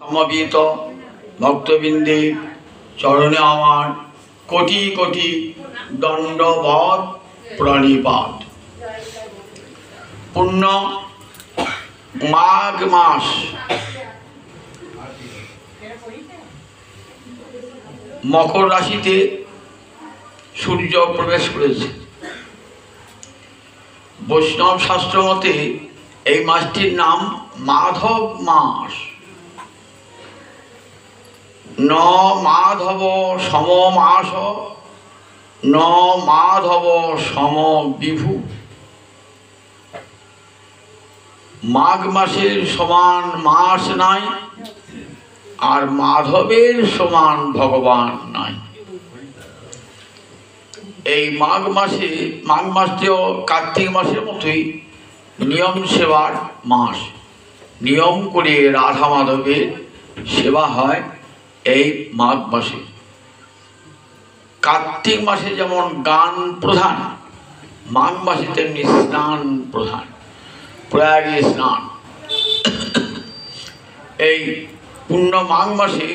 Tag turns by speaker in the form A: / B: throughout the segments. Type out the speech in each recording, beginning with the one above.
A: সমবেত ভক্তবৃন্দে চরণে আমার কোটি কোটি দণ্ডবৎ প্রণিপাত। পূর্ণ মাঘ মাস মকর রাশিতে সূর্য প্রবেশ করেছে। বৈষ্ণব শাস্ত্র মতে এই মাসটির নাম মাধব মাস। ন মাধব সম মাস ন মাধব সম বিভু। মাঘ মাসের সমান মাস নাই, আর মাধবের সমান ভগবান নাই। এই মাঘ মাসটিও কার্তিক মাসের মতোই নিয়ম সেবার মাস। নিয়ম করে রাধা মাধবের সেবা হয় এই মাঘ মাসে। কার্তিক মাসে যেমন গান প্রধান, মাঘ মাসে তেমনি স্নান প্রধান, প্রয়াগে স্নান। এই পূর্ণ মাঘ মাসে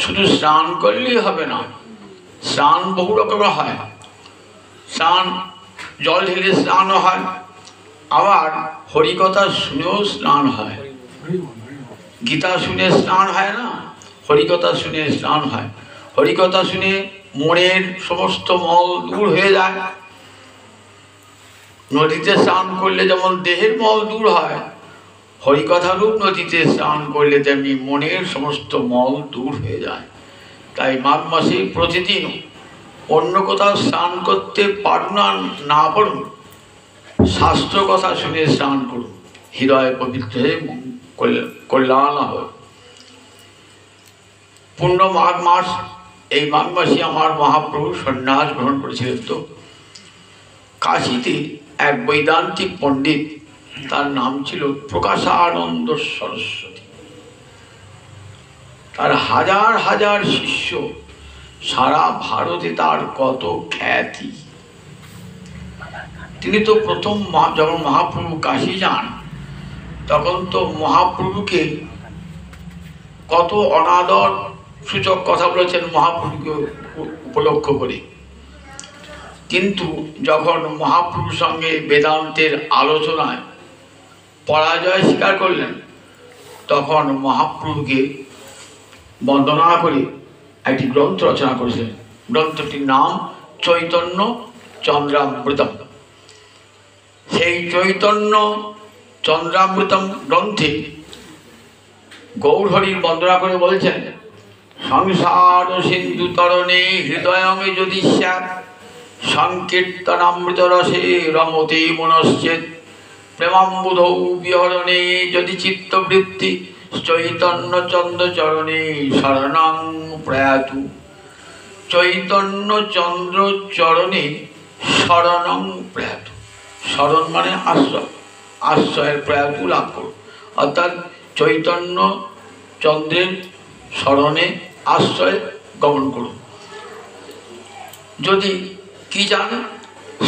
A: শুধু স্নান করলেই হবে না, স্নান বহু রকমের হয়। স্নান জল ঢেলে স্নানও হয়, আবার হরিকথা শুনেও স্নান হয়। গীতা শুনে স্নান হয় না, হরিকথা শুনে স্নান হয়। হরিকথা শুনে মনের সমস্ত মল দূর হয়ে যায়। নদীতে স্নান করলে যেমন দেহের মল দূর হয়, হরিকথারূপ নদীতে স্নান করলে তেমনি মনের সমস্ত মল দূর হয়ে যায়। তাই মাঘ মাসে প্রতিদিন অন্য কোথাও স্নান করতে পারুন না পারুন, শাস্ত্র কথা শুনে স্নান করুন, হৃদয় পবিত্র হয়ে কল্যাণ হবে। পূর্ণ মাঘ মাস, এই মাঘ মাসে আমার মহাপ্রভু সন্ন্যাস গ্রহণ করেছিলেন। তো কাশীতে এক বৈদান্তিক পণ্ডিত, তার নাম ছিল প্রকাশানন্দ সরস্বতী। তার হাজার হাজার শিষ্য, সারা ভারতে তার কত খ্যাতি। তিনি তো প্রথম যখন মহাপ্রভু কাশী যান, তখন তো মহাপ্রভুকে কত অনাদর সূচক কথা বলেছেন মহাপ্রভুকে উপলক্ষ করে। কিন্তু যখন মহাপ্রভুর সঙ্গে বেদান্তের আলোচনায় পরাজয় স্বীকার করলেন, তখন মহাপ্রভুকে বন্দনা করে একটি গ্রন্থ রচনা করেছিলেন। গ্রন্থটির নাম চৈতন্য চন্দ্রামৃতম। সেই চৈতন্য চন্দ্রামৃতম গ্রন্থে গৌরহরির বন্দনা করে বলছেন, সংসার সিন্ধু তরণে হৃদয়ঙ্গে যদি স্যাৎ সংকীর্তনামৃত রসে রমতে মনশ্চেৎ প্রেমাম্বুধৌ বিহরণে যদি চিত্তবৃত্তি চৈতন্য চন্দ্র চরণে শরণং প্রয়াতু। চৈতন্য চন্দ্র চরণে শরণং প্রয়াতু। শরণ মানে আশ্রয়, আশ্রয়ের প্রয়াতু লাভ করুন। অর্থাৎ চৈতন্য চন্দ্রের শরণে আশ্রয় গমন করুন। যদি কি জান,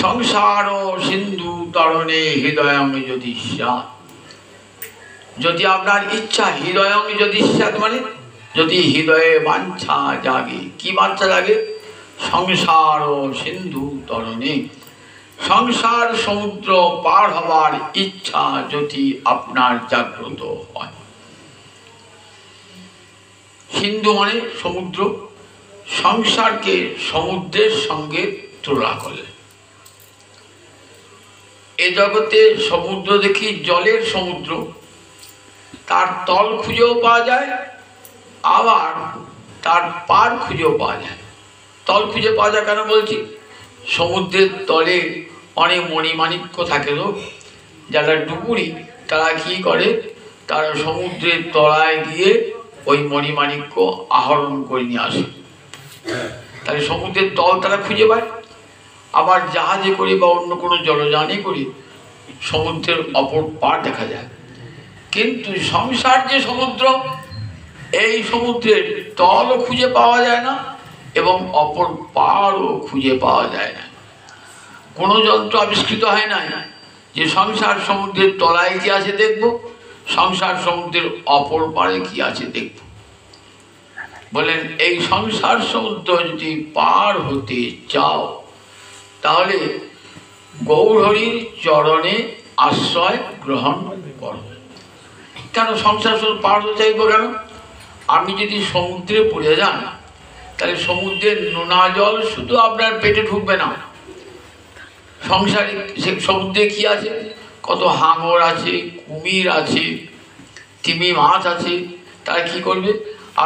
A: সংসার সিন্ধু তরণে হৃদয়ঙ্গে যদি স্যাৎ। যদি আপনার ইচ্ছা হৃদয়ঙ্গে যদি স্যাৎ মানে যদি হৃদয়ে বাঞ্ছা জাগে। কি বাঞ্ছা জাগে? সংসার সিন্ধু তরণে, সংসার সমুদ্র পার হবার ইচ্ছা যদি আপনার জাগ্রত হয়। সিন্ধু মানে সমুদ্র, সংসারকে সমুদ্রের সঙ্গে তুলনা করলেন। এ জগতে সমুদ্র দেখি জলের সমুদ্র, তার তল খুঁজেও পাওয়া যায়, আবার তার পার খুঁজেও পাওয়া যায়। তল খুঁজে পাওয়া যায় কেন বলছি? সমুদ্রের তলে অনেক মণিমাণিক্য থাকে। তো যারা ডুবুরি, তারা কি করে, তারা সমুদ্রের তলায় গিয়ে ওই মণিমাণিক্য আহরণ করে নিয়ে আসে। তাহলে সমুদ্রের তল তারা খুঁজে পায়। আবার জাহাজে করে বা অন্য কোনো জলযানে করে সমুদ্রের অপর পার দেখা যায়। কিন্তু সংসার যে সমুদ্র, এই সমুদ্রের তলও খুঁজে পাওয়া যায় না এবং অপর পারও খুঁজে পাওয়া যায় না। কোনো যন্ত্র আবিষ্কৃত হয় না যে সংসার সমুদ্রের তলায় কি আছে দেখব। সংসার সমুদ্রের অপর পারে কি আছে দেখব। বলেন এই সংসার সমুদ্র যদি পার হতে চাও তাহলে গৌরহরির চরণে আশ্রয় গ্রহণ করো। কেন সংসার সমুদ্র পার হতে চাইব কেন? আপনি যদি সমুদ্রে পড়ে যান তাহলে সমুদ্রের নোনা জল শুধু আপনার পেটে ঢুকবে না, সংসারে সমুদ্রে কি আছে, কত হাঙর আছে, কুমির আছে, তিমি মাছ আছে, তারা কি করবে,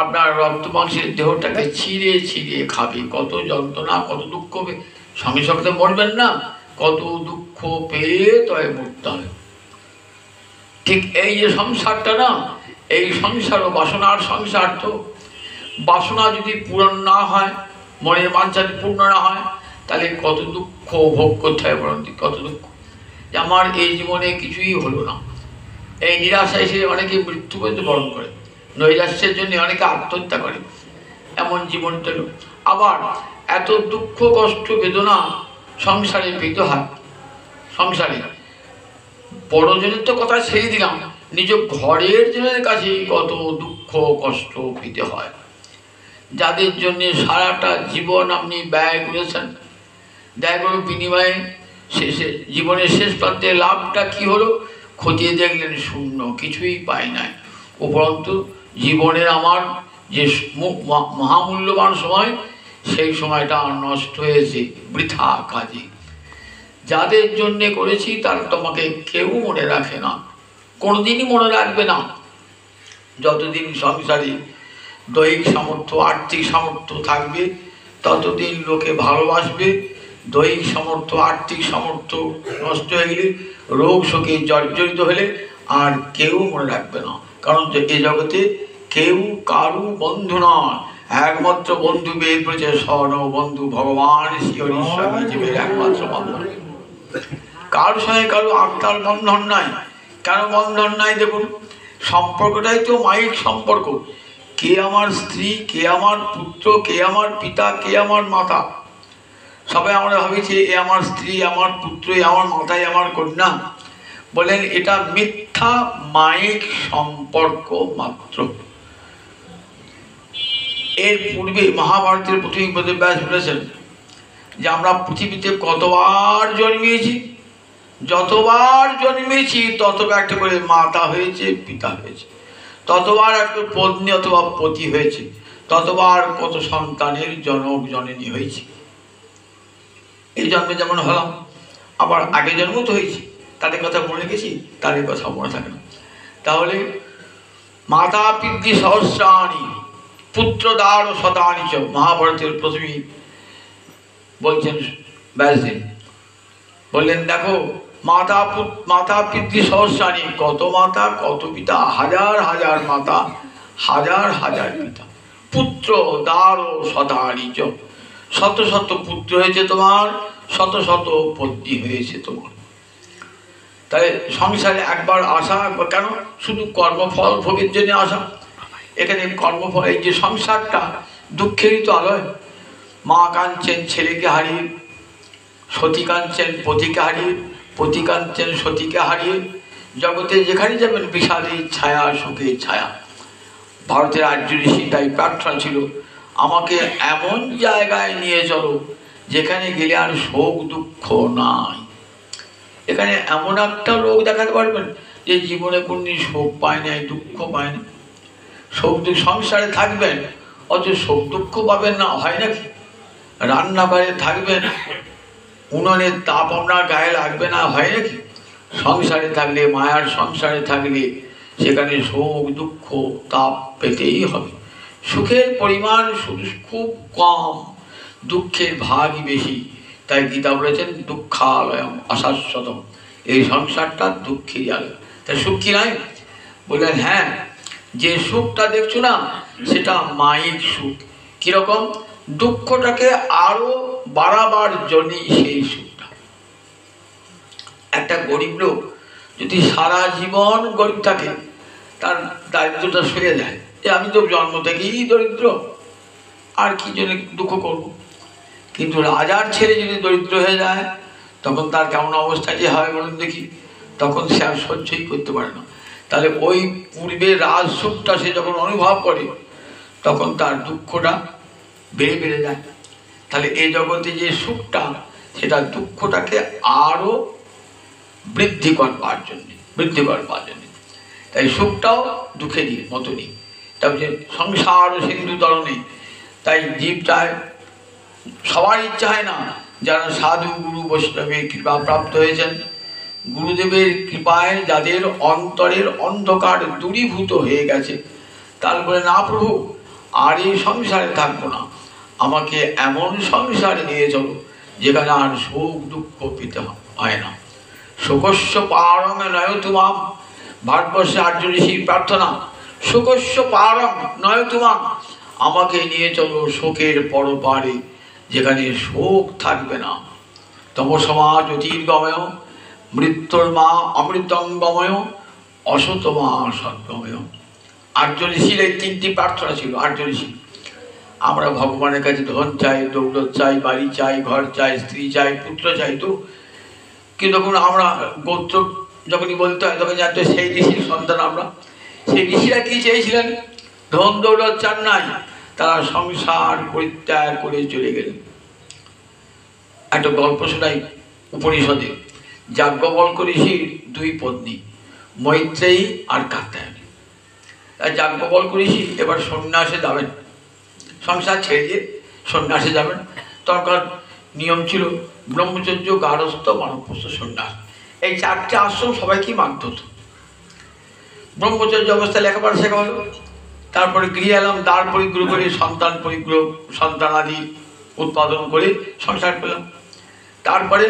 A: আপনার রক্ত মাংসের দেহটাকে ছিঁড়ে ছিঁড়ে খাবে। কত যন্ত্রণা, কত দুঃখ হবে, সঙ্গে সঙ্গে মরবেন না, কত দুঃখ পেয়ে তবে মরতে হবে। ঠিক এই যে সংসারটা না, এই সংসারও বাসনার সংসার। তো বাসনা যদি পূরণ না হয়, মনের বাঞ্ছা পূর্ণ না হয়, তাহলে কত দুঃখ ভোগ করতে হয়। বরঞ্চ কত দুঃখ যে আমার এই জীবনে কিছুই হলো না, এই নিরাশায় সে অনেকে মৃত্যু পর্যন্ত বরণ করে, নৈরাশ্যের জন্য অনেকে আত্মহত্যা করে, এমন জীবন পেল। আবার এত দুঃখ কষ্ট বেদনা সংসারে পেতে হয়। সংসারে বড়জনের তো কথা ছেড়ে দিলাম, নিজ ঘরের জনের কাছে কত দুঃখ কষ্ট পেতে হয়। যাদের জন্য সারাটা জীবন আপনি ব্যয় করেছেন, ব্যয় করার বিনিময়ে শেষে জীবনের শেষ প্রান্তে লাভটা কি হলো, খতিয়ে দেখলেন শূন্য, কিছুই পাই নাই। উপরন্তু জীবনের আমার যে মহামূল্যবান সময়, সেই সময়টা নষ্ট হয়েছে বৃথা কাজে। যাদের জন্যে করেছি তার তোমাকে কেউ মনে রাখে না, কোনোদিনই মনে রাখবে না। যতদিন সংসারে দৈহিক সামর্থ্য আর্থিক সামর্থ্য থাকবে ততদিন লোকে ভালোবাসবে। দৈহিক সামর্থ্য আর্থিক সামর্থ্য নষ্ট হয়ে গেলে, রোগ শোকে জর্জরিত হলে আর কেউ মনে রাখবে না। কারণ এ জগতে কেউ কারু বন্ধু নয়, একমাত্র বন্ধু বেদ বলেছে স্বর্ণ বন্ধু ভগবান শ্রী জীবের একমাত্র বন্ধন। কারোর সঙ্গে কারো আত্মার বন্ধন নাই। কেন বন্ধন নাই? দেখুন, সম্পর্কটাই তো মায়িক সম্পর্ক। কে আমার স্ত্রী, কে আমার পুত্র, কে আমার পিতা, কে আমার মাতা, সবাই আমরা ভাবিছি এ আমার স্ত্রী, আমার পুত্র, আমার মাতাই আমার কন্যা। বলেন এটা মিথ্যা মায়িক সম্পর্ক মাত্র। এর পূর্বে মহাভারতের প্রথম পদে ব্যাস বলেছেন যে আমরা পৃথিবীতে কতবার জন্মিয়েছি, যতবার জন্মেছি ততবার একটা করে মাতা হয়েছে, পিতা হয়েছে, ততবার একটা পত্নী অথবা পতি হয়েছে, ততবার কত সন্তানের জনক জননী হয়েছে। এই জন্মে যেমন হলাম, আবার আগে জন্ম তো হয়েছি, তাদের কথা মনে রেখেছি, তাদের কথা মনে থাকে না। তাহলে মাতা পিতৃ সহস্রাণি পুত্র দ্বার ও শতানি চ, মহাভারতের প্রথমেই বলছেন ব্যাসদেব। বললেন দেখো মাতা পিতৃ সহস্রাণি, কত মাতা কত পিতা, হাজার হাজার মাতা হাজার হাজার পিতা, পুত্র দ্বার ও শতানি চ, শত শত পুত্র হয়েছে তোমার, শত শত পত্নী হয়েছে তোমার। তাই সংসারে একবার আসা, একবার কেন, শুধু কর্মফল ভোগের জন্য আসা। এখানে কর্মফল, এই যে সংসারটা দুঃখেরই তো আলয়। মা কাঁদছেন ছেলেকে হারিয়ে, সতী কাঁদছেন পতিকে হারিয়ে, পতি কাঁদছেন সতীকে হারিয়ে। জগতে যেখানে যাবেন বিষাদের ছায়া, সুখের ছায়া। ভারতের আর্য ঋষি তাই প্রার্থনা ছিল, আমাকে এমন জায়গায় নিয়ে চলো যেখানে গেলে আর শোক দুঃখ নাই। এখানে এমন একটা লোক দেখাতে পারবেন যে জীবনে কোনদিন শোক পায় নাই, দুঃখ পায় না। শোক দুঃখ সংসারে থাকবেন, অথচ শোক দুঃখ পাবেন না, হয় নাকি? রান্নাঘরে থাকবেন, উনুনের তাপ আপনার গায়ে লাগবে না, হয় নাকি? সংসারে থাকলে, মায়ার সংসারে থাকলে সেখানে শোক দুঃখ তাপ পেতেই হবে। সুখের পরিমাণ শুধু খুব কম, দুঃখের ভাগই বেশি। তাই গীতা বলেছেন দুঃখালয়ম অশাশ্বতম, এই সংসারটা দুঃখেরই আলয়। তাই সুখ কি নাই? বললেন হ্যাঁ, যে সুখটা দেখছো না সেটা মায়িক সুখ। কিরকম? দুঃখটাকে আরো বাড়াবার জন্যই সেই সুখটা। একটা গরিব লোক যদি সারা জীবন গরিব থাকে, তার দারিদ্রতা সরে যায়, যে আমি তো জন্ম থেকেই দরিদ্র, আর কি জন্য দুঃখ করব। কিন্তু রাজার ছেলে যদি দরিদ্র হয়ে যায়, তখন তার কেমন অবস্থা যে হয় বলুন দেখি। তখন সে আর সহ্যই করতে পারে না। তাহলে ওই পূর্বের রাজ সুখটা সে যখন অনুভব করে তখন তার দুঃখটা বেড়ে বেড়ে যায়। তাহলে এই জগতে যে সুখটা সেটা দুঃখটাকে আরো বৃদ্ধি করবার জন্য তাই সুখটাও দুঃখেরই মতনই। তারপরে সংসার সিন্ধু তরণে, তাই জীব চায়, সবার ইচ্ছা হয় না যারা সাধু গুরু বৈষ্ণবের কৃপা প্রাপ্ত হয়েছেন, গুরুদেবের কৃপায় যাদের অন্তরের অন্ধকার দূরীভূত হয়ে গেছে, তারপরে না প্রভু আর এই সংসারে থাকবো না, আমাকে এমন সংসারে নিয়ে চলো যেখানে আর সুখ দুঃখ পেতে হয় না। শোকস্য পারম নয় তুমাম, ভারতবর্ষে আর্য ঋষির প্রার্থনা, শোকস্য পারম নয় তুমাম, আমাকে নিয়ে চলো শোকের পরপারে যেখানে শোক থাকবে না। তমসমা জ্যোতির্গময়, মৃত্যুর মা অমৃতঙ্গময়, অসতমা সদ্গময়। আর্য ঋষির এই তিনটি প্রার্থনা ছিল। আর্য ঋষি, আমরা ভগবানের কাছে ধন চাই, দৌলত চাই, বাড়ি চাই, ঘর চাই, স্ত্রী চাই, পুত্র চাই, তো কিন্তু তখন আমরা গোত্র যখনই বলতে হয় তখন জানতো সেই ঋষির সন্তান আমরা। সেই ঋষিরা কি চেয়েছিলেন? ধন দৌলত চান নাই, তারা সংসার পরিত্যাগ করে চলে গেলেন। একটা গল্প শোনাই উপনিষদে। যাজ্ঞবল্ক্য ঋষির দুই পত্নী, মৈত্রেয়ী আর কাত্যায়নী। যাজ্ঞবল্ক্য ঋষি এবার সন্ন্যাসে যাবেন, সংসার ছেড়ে দিয়ে সন্ন্যাসে যাবেন। তখন নিয়ম ছিল ব্রহ্মচর্য, গারস্থ, বানপ্রস্থ, সন্ন্যাস, এই চারটে আশ্রম সবাইকেই মানতে হতো। ব্রহ্মচর্য অবস্থায় লেখাপড়া শেখা হলো, তারপরে গৃহে এলাম, দ্বার পরিগ্রহ করে সন্তানাদি উৎপাদন করে সংসার পেলাম। তারপরে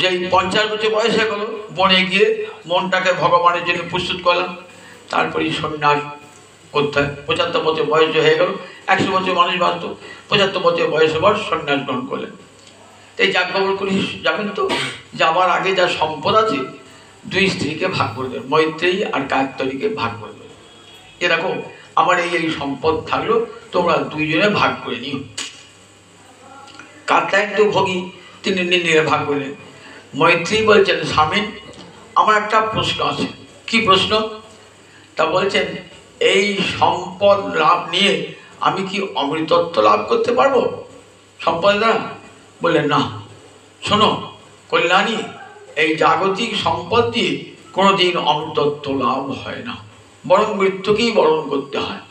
A: যে 50 বছর বয়স হয়ে গেল, বনে গিয়ে মনটাকে ভগবানের জন্য প্রস্তুত করলাম। তারপরে সন্ন্যাস করতে হয়। 75 বছর বয়স হয়ে গেল, 100 বছর মানুষ বাঁচত, 75 বছর বয়সে পর সন্ন্যাস গ্রহণ করলেন। এই যাজ্ঞবল্ক্য যাবেন, তো যাবার আগে যা সম্পদ আছে দুই স্ত্রীকে ভাগ করে দেবেন, মৈত্রেয়ী আর কাত্যায়নীকে ভাগ করে দেবেন। এরকম আমার এই সম্পদ থাকলো, তোমরা দুইজনে ভাগ করে নিও। কাত্যায়নী তো ভোগী, তিনি নিয়ে ভাগ করলেন। মৈত্রেয়ী বলছেন, স্বামী আমার একটা প্রশ্ন আছে। কি প্রশ্ন? তা বলছেন, এই সম্পদ লাভ নিয়ে আমি কি অমৃতত্ব লাভ করতে পারবো সম্পদ দ্বারা? বললেন, না। শোনো কল্যাণী, এই জাগতিক সম্পদ দিয়ে কোনোদিন অমৃতত্ব লাভ হয় না, বরং মৃত্যুকেই বরণ করতে হয়।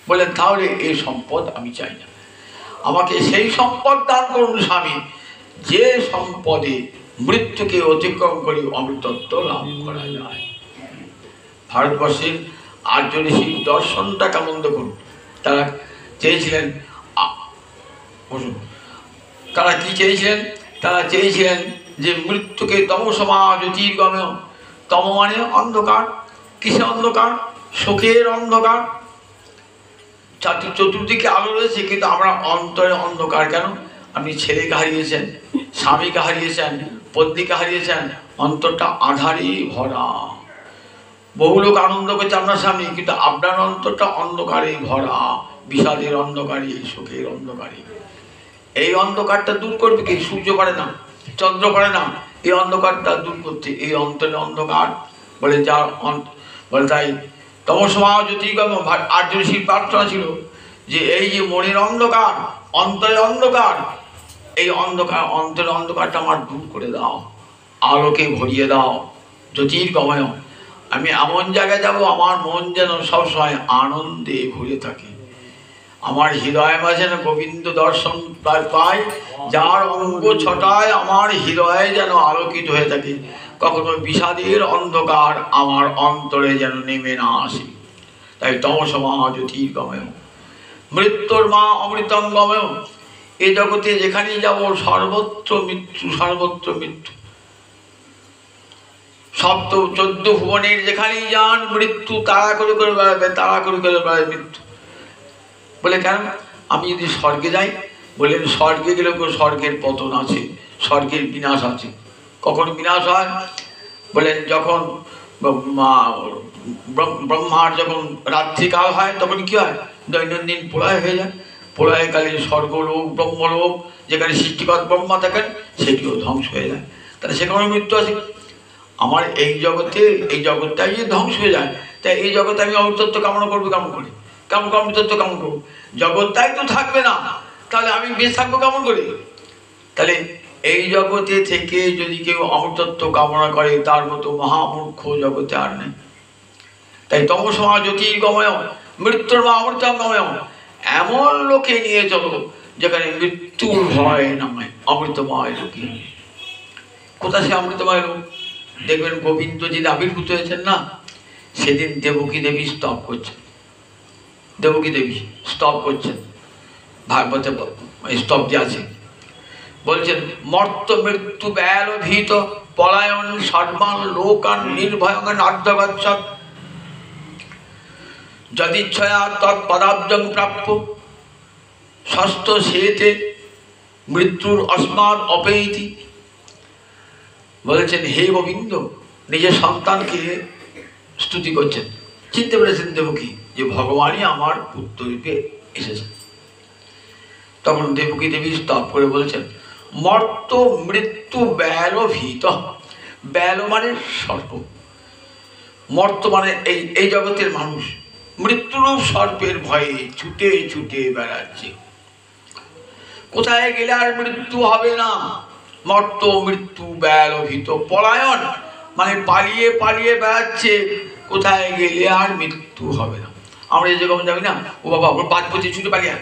A: বললেন, তাহলে এই সম্পদ আমি চাই না, আমাকে সেই সম্পদ দান করুন স্বামী, যে সম্পদে মৃত্যুকে অতিক্রম করে অমৃতত্ব লাভ করা যায়। ভারতবর্ষের আর্য ঋষির দর্শনটা কেমন দেখুন। তারা চেয়েছিলেন, তারা কি চেয়েছিলেন? তারা চেয়েছিলেন যে মৃত্যুকে তমসমা জ্যোতির্গময়, তম মানে অন্ধকার। কিসে অন্ধকার? শোকের অন্ধকার। চতুর্দিকে আলো রয়েছে, কিন্তু আমরা অন্তরে অন্ধকার কেন? আপনি ছেলেকে হারিয়েছেন, স্বামীকে হারিয়েছেন, পত্নীকে হারিয়েছেন, অন্তরটা আধারে ভরা। বহু লোক আনন্দ করছে আপনার সামনে, কিন্তু আপনার অন্তরটা অন্ধকারে ভরা, বিষাদের অন্ধকারে, সুখের অন্ধকারে। এই অন্ধকারটা দূর করবে কি? সূর্য পারে না, চন্দ্র পারে না এই অন্ধকারটা দূর করতে। এই অন্তরে অন্ধকার বলে যার বলে, তাই তমসমা জ্যোতির্গময় আর্য ঋষির প্রার্থনা ছিল যে এই যে মনের অন্ধকার, অন্তরে অন্ধকার, এই অন্ধকার, অন্তরের অন্ধকারটা আমার দূর করে দাও, আলোকে ভরিয়ে দাও। জ্যোতির্গময়, আমি এমন জায়গায় যাব আমার মন যেন সবসময় আনন্দে ভরে থাকে, আমার হৃদয় মাঝে যেন গোবিন্দ দর্শন পাই, যার অঙ্গ ছটায় আমার হৃদয়ে যেন আলোকিত হয়ে থাকে, কখনো বিষাদের অন্ধকার আমার অন্তরে যেন নেমে না আসে। তাই তমসমা জ্যোতির্গময়, মৃত্যুর মা অমৃতঙ্গময়। এ জগতে যেখানেই যাব সর্বত্র মৃত্যু, সর্বত্র মৃত্যু। 14 ভুবনের যেখানেই যান মৃত্যু তাড়া করে করে বেড়াবে, তাড়া করে করে বেড়াবে মৃত্যু। বলে কেন? আমি যদি স্বর্গে যাই, বললেন স্বর্গে গেলে স্বর্গের পতন আছে, স্বর্গের বিনাশ আছে। কখন বিনাশ হয়? বলেন যখন ব্রহ্মার যখন রাত্রিকাল হয় তখন কি হয়? দৈনন্দিন প্রলয় হয়ে যায়। প্রলয়কালে স্বর্গলোক, ব্রহ্মলোক, যেখানে সৃষ্টিকর্তা ব্রহ্মা থাকেন, সেটিও ধ্বংস হয়ে যায়। তাহলে সেখানে মৃত্যু আছে। আমার এই জগতে, এই জগৎটাই যে ধ্বংস হয়ে যায়, তাই এই জগতে আমি অমৃতত্ব কামনা করবো কেমন করে? কেমন অমৃতত্ব কেমন করবো? জগৎটাই তো থাকবে না, তাহলে আমি বেশ থাকবো কেমন করে? তাহলে এই জগতে থেকে যদি কেউ অমৃতত্ব কামনা করে, তার মতো মহামূর্খ জগতে আর নেই। তাই তমসমা জ্যোতির্গময় মৃত্যুর মা অমৃতঙ্গময় এমন লোকে নিয়ে চলো যেখানে মৃত্যুর ভয় নয়, অমৃতময় লোকে। কোথা সে অমৃতময় লোক? দেখবেন গোবিন্দ যেদিন আবির্ভূত হয়েছেন না, সেদিন দেবকী দেবী স্তব করছেন। দেবকী দেবী স্তব করছেন, ভাগবতে স্তব্ধে আছে, বলছেন মর্ত মৃত্যু ব্যাল ভীত পলায়ন সর্বান লোকান নির্ভয়ং নার্যগচ্ছত যদিচ্ছয়া তৎপদাব্জং প্রাপ্য ষষ্ঠ সেতে মৃত্যুর অস্মাদ অপেইতি। বলেছেন হে গোবিন্দ, নিজের সন্তানকে স্তুতি করছেন। চিনতে পেরেছেন দেবকী যে ভগবানই আমার পুত্র রূপে এসেছেন। তখন দেবকী দেবী স্তব করে বলছেন মর্ত মৃত্যু ব্যাল ভীত। ব্যাল মানে সর্প, মর্ত মানে এই জগতের মানুষ মৃত্যুরূপ সর্পের ভয়ে ছুটে ছুটে বেড়াচ্ছে। কোথায় গেলে আর মৃত্যু হবে না? মর্ত মৃত্যু ব্যাল ভীত পলায়ন মানে পালিয়ে পালিয়ে বেড়াচ্ছে, কোথায় গেলে আর মৃত্যু হবে না। আমরা এই যেরকম যাবি না, ও বাবা ওর বাজপতি ছুটে পালিয়ে,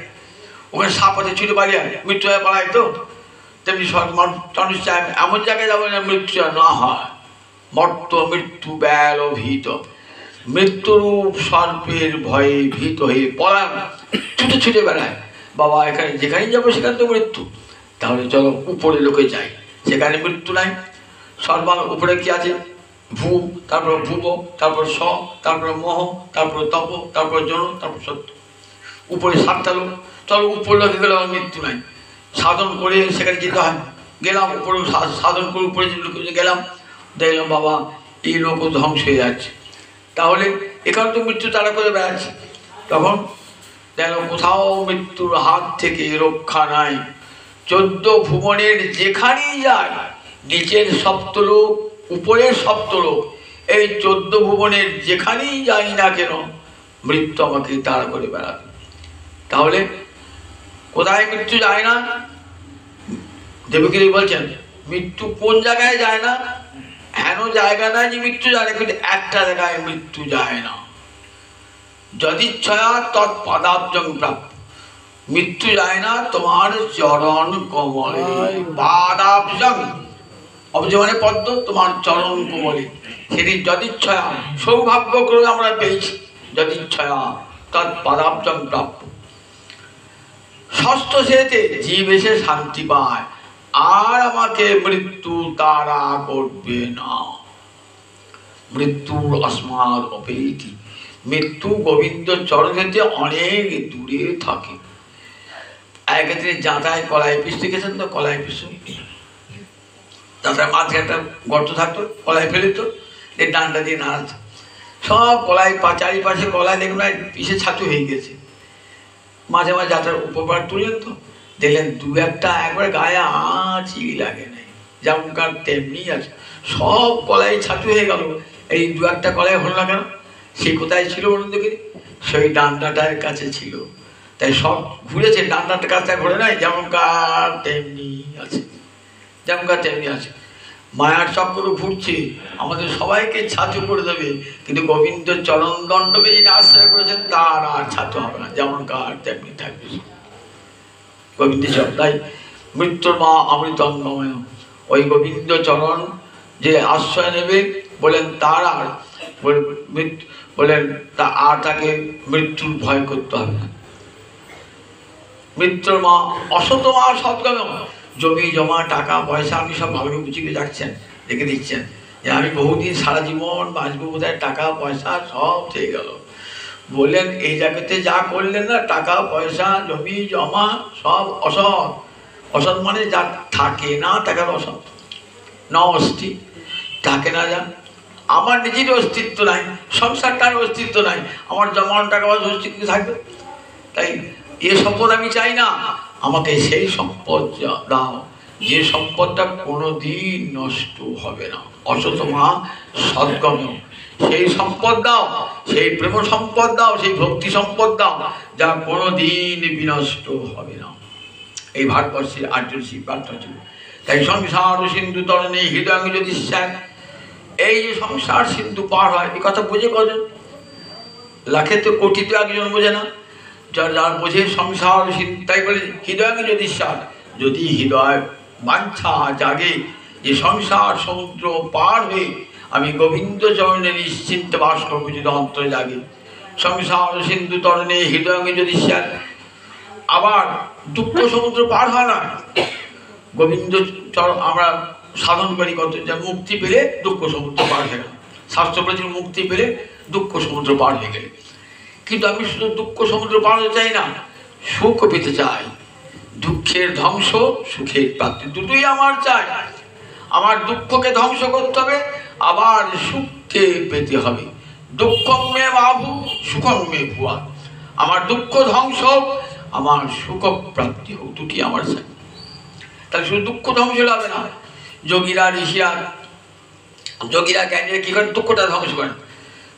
A: ওখানে সাপ আছে ছুটে পালিয়ে, মৃত্যু হয়ে পালায়। তো তেমনি মানুষ চায় এমন জায়গায় যাবো না মৃত্যু না হয়। মর্ত মৃত্যু ব্যাল ভীত, মৃত্যুরূপ সর্পের ভয়ে ভীত হয়ে পলায়ন, ছুটে ছুটে বেড়ায়। বাবা এখানে যেখানেই যাবো সেখানে তো মৃত্যু, তাহলে চলো উপরে লোকে যাই, সেখানে মৃত্যু নাই। সর্বান উপরে কি আছে? ভূ, তারপর ভুব, তারপর স, তারপর মোহ, তারপর তপ, তারপর জন, তারপর সত্য। উপরে 7টা লোক, চলো উপর লোকে গেলে আমার মৃত্যু নাই। সাধন করে সেখানে যেতে হয়, গেলাম উপরে, সাধন করে উপরে গেলাম, দেখলাম বাবা এই লোকও ধ্বংস হয়ে যাচ্ছে, তাহলে এখানে তো মৃত্যু তারা করে বেড়াচ্ছে। তখন দেখলাম কোথাও মৃত্যুর হাত থেকে রক্ষা নাই। 14 ভুবনের যেখানেই যায়, নিচের সপ্তলোক উপরের সপ্তলোক, এই 14 ভুবনের যেখানেই যাই না কেন মৃত্যু আমাকে তাড়া করে বেড়াবে। তাহলে কোথায় মৃত্যু যায় না? দেবকী বলছেন মৃত্যু কোন জায়গায় যায় না? হেন জায়গা নাই যে মৃত্যু যায় না, কিন্তু একটা জায়গায় মৃত্যু যায় না, যদিচ্ছয়া তৎপদাব্জং প্রাপ্য। মৃত্যু যায় না তোমার চরণ কমলে, পাদাব্জং, অব্জ মানে পদ্ম, তোমার চরণ কমলে। সেটি যদিচ্ছয়া সৌভাগ্যক্রমে আমরা পেয়েছি, যদিচ্ছয়া তৎপদাব্জং প্রাপ্য। ষষ্ঠ সেতে জীব এসে শান্তি পায়, আর আমাকে মৃত্যু তাড়া করবে না। মৃত্যুর অস্মাদ অপেইতি, মৃত্যু গোবিন্দ চরণ হতে অনেক দূরে থাকে। একদিন যাতায় কলাই পিস দেখেছেন তো? কলাই পিস যাতায় মাঝে একটা গর্ত থাকতো, কলাই ফেলে তো ডান্ডা দিয়ে নাড়াতো, সব কলাই চারিপাশে কলাই দেখবেন পিসে ছাতু হয়ে গেছে। মাঝে মাঝে যাত্রার উপরবার তুললেন তো দেখলেন 2-1টা একবার গায়ে আঁচই লাগে নাই, যেমনকার তেমনি আছে, সব কলাই ছাতু হয়ে গেল। এই 2-1টা কলাই হলো না কেন? সে কোথায় ছিল বলুন দেখি? সেই ডান্ডাটার কাছে ছিল, তাই সব ঘুরেছে, ডান্ডাটার কাছে ঘুরে নাই, যেমনকার তেমনি আছে, যেমনকার তেমনি আছে। মায়ার চক্র ঘুরছে, আমাদের সবাইকে ছাতু করে দেবে, কিন্তু গোবিন্দ চরণ দণ্ডকে যিনি আশ্রয় করেছেন তার আর ছাতু হবে না, যেমনকার তেমনি থাকবে গোবিন্দ চরণ। তাই মৃত্যুর মা অমৃতঙ্গময়, ওই গোবিন্দ চরণ যে আশ্রয় নেবে বলেন তার আর বলেন তা আর তাকে মৃত্যুর ভয় করতে হবে না। মৃত্যুর মা অসত মা সৎগম, জমি জমা টাকা পয়সা আপনি সব ভালো গুছিয়ে যাচ্ছেন, রেখে দিচ্ছেন যে আমি বহুদিন সারা জীবন বাঁচবো, বোধহয় টাকা পয়সা সব থেকে গেল। বললেন এই জায়গাতে যা করলেন না, টাকা পয়সা জমি জমা সব অসৎ। অসৎ মানে যা থাকে না তাকে অসৎ, না অস্থি, থাকে না যা। আমার নিজের অস্তিত্ব নাই, সংসারটার অস্তিত্ব নাই, আমার জমানো টাকা পয়সা অস্তিত্ব থাকবে? তাই এ সম্পদ আমি চাই না, আমাকে সেই সম্পদ দাও যে সম্পদটা কোনোদিন নষ্ট হবে না। অসত মা সদ্গম, সেই সম্পদ দাও, সেই প্রেম সম্পদ দাও, সেই ভক্তি সম্পদ দাও যা কোনোদিন বিনষ্ট হবে না। এই ভারতবর্ষের আর্যের সেই প্রার্থনা ছিল। তাই সংসার সিন্ধু তরণে হৃদয় যদি শ্যাক, এই যে সংসার সিন্ধু পার হয়, এই কথা বোঝে কজন? লাখে তো কোটি তো একজন বোঝে না। যার বোঝে সংসার সিন্ধু, তাই বলে হৃদয় যদি শ্যাক, যদি হৃদয় বাঞ্ছা জাগে যে সংসার সমুদ্র পার হয়ে আমি গোবিন্দ চরণে নিশ্চিন্ত বাস করবো, যদি অন্তরে জাগে সংসার সিন্ধু তরণে হৃদয় যদি শ্যাক। আবার দুঃখ সমুদ্র পার হয় না, গোবিন্দ চরণ আমরা সাধন করি কত, যা মুক্তি পেলে দুঃখ সমুদ্র পার হয়ে গেল। শাস্ত্র বলেছে মুক্তি পেলে দুঃখ সমুদ্র পার হয়ে গেলে। কিন্তু আমি শুধু দুঃখ সমুদ্র পার হতে চাই না, সুখ পেতে চাই। দুঃখের ধ্বংস, সুখের প্রাপ্তি, দুটোই আমার চাই। আমার দুঃখকে ধ্বংস করতে হবে, আবার সুখকে পেতে হবে। দুঃখং মে বাহু সুখং মে ভুয়া, আমার দুঃখ ধ্বংস হোক, আমার সুখ প্রাপ্তি হোক, দুটি আমার চাই। তাহলে শুধু দুঃখ ধ্বংস হবে না। যোগীরা ঋষিরা, যোগীরা জ্ঞানীরা কী করেন? দুঃখটা ধ্বংস করেন।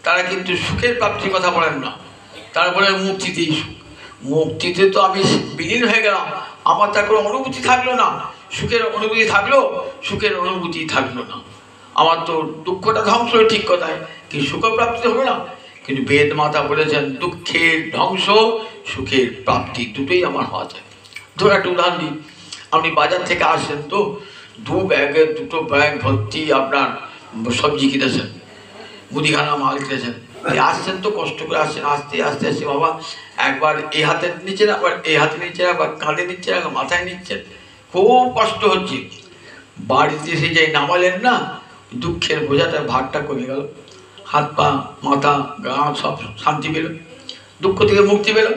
A: তারা কিন্তু সুখের প্রাপ্তির কথা বলেন না, তারা বলেন মুক্তিতেই সুখ। মুক্তিতে তো আমি বিলীন হয়ে গেলাম, আমার তার কোনো অনুভূতি থাকলো না। সুখের অনুভূতি থাকলো, সুখের অনুভূতি থাকলো না। আমার তো দুঃখটা ধ্বংস হলো ঠিক কথায়, কি সুখ প্রাপ্তি হলো না। কিন্তু বেদ মাতা বলেছেন দুঃখের ধ্বংস, সুখের প্রাপ্তি দুটোই আমার হওয়া চাই। ধরো একটা উদাহরণ দিই, আপনি বাজার থেকে আসছেন, তো দুটো ব্যাগ ভর্তি আপনার সবজি কিনেছেন, মুদিখানা মাল কিনেছেন, আসছেন তো কষ্ট করে আসছেন, আস্তে আস্তে আসছে বাবা, একবার এই হাতে নিচ্ছেন, আবার এই হাতে নিচ্ছেন, একবার কাঁধে নিচ্ছেন, একবার মাথায় নিচ্ছেন, খুব কষ্ট হচ্ছে। বাড়িতে এসে যাই নামালেন না, দুঃখের বোঝাটা ভারটা কমে গেল, হাত পা মাথা গা সব শান্তি পেল, দুঃখ থেকে মুক্তি পেল।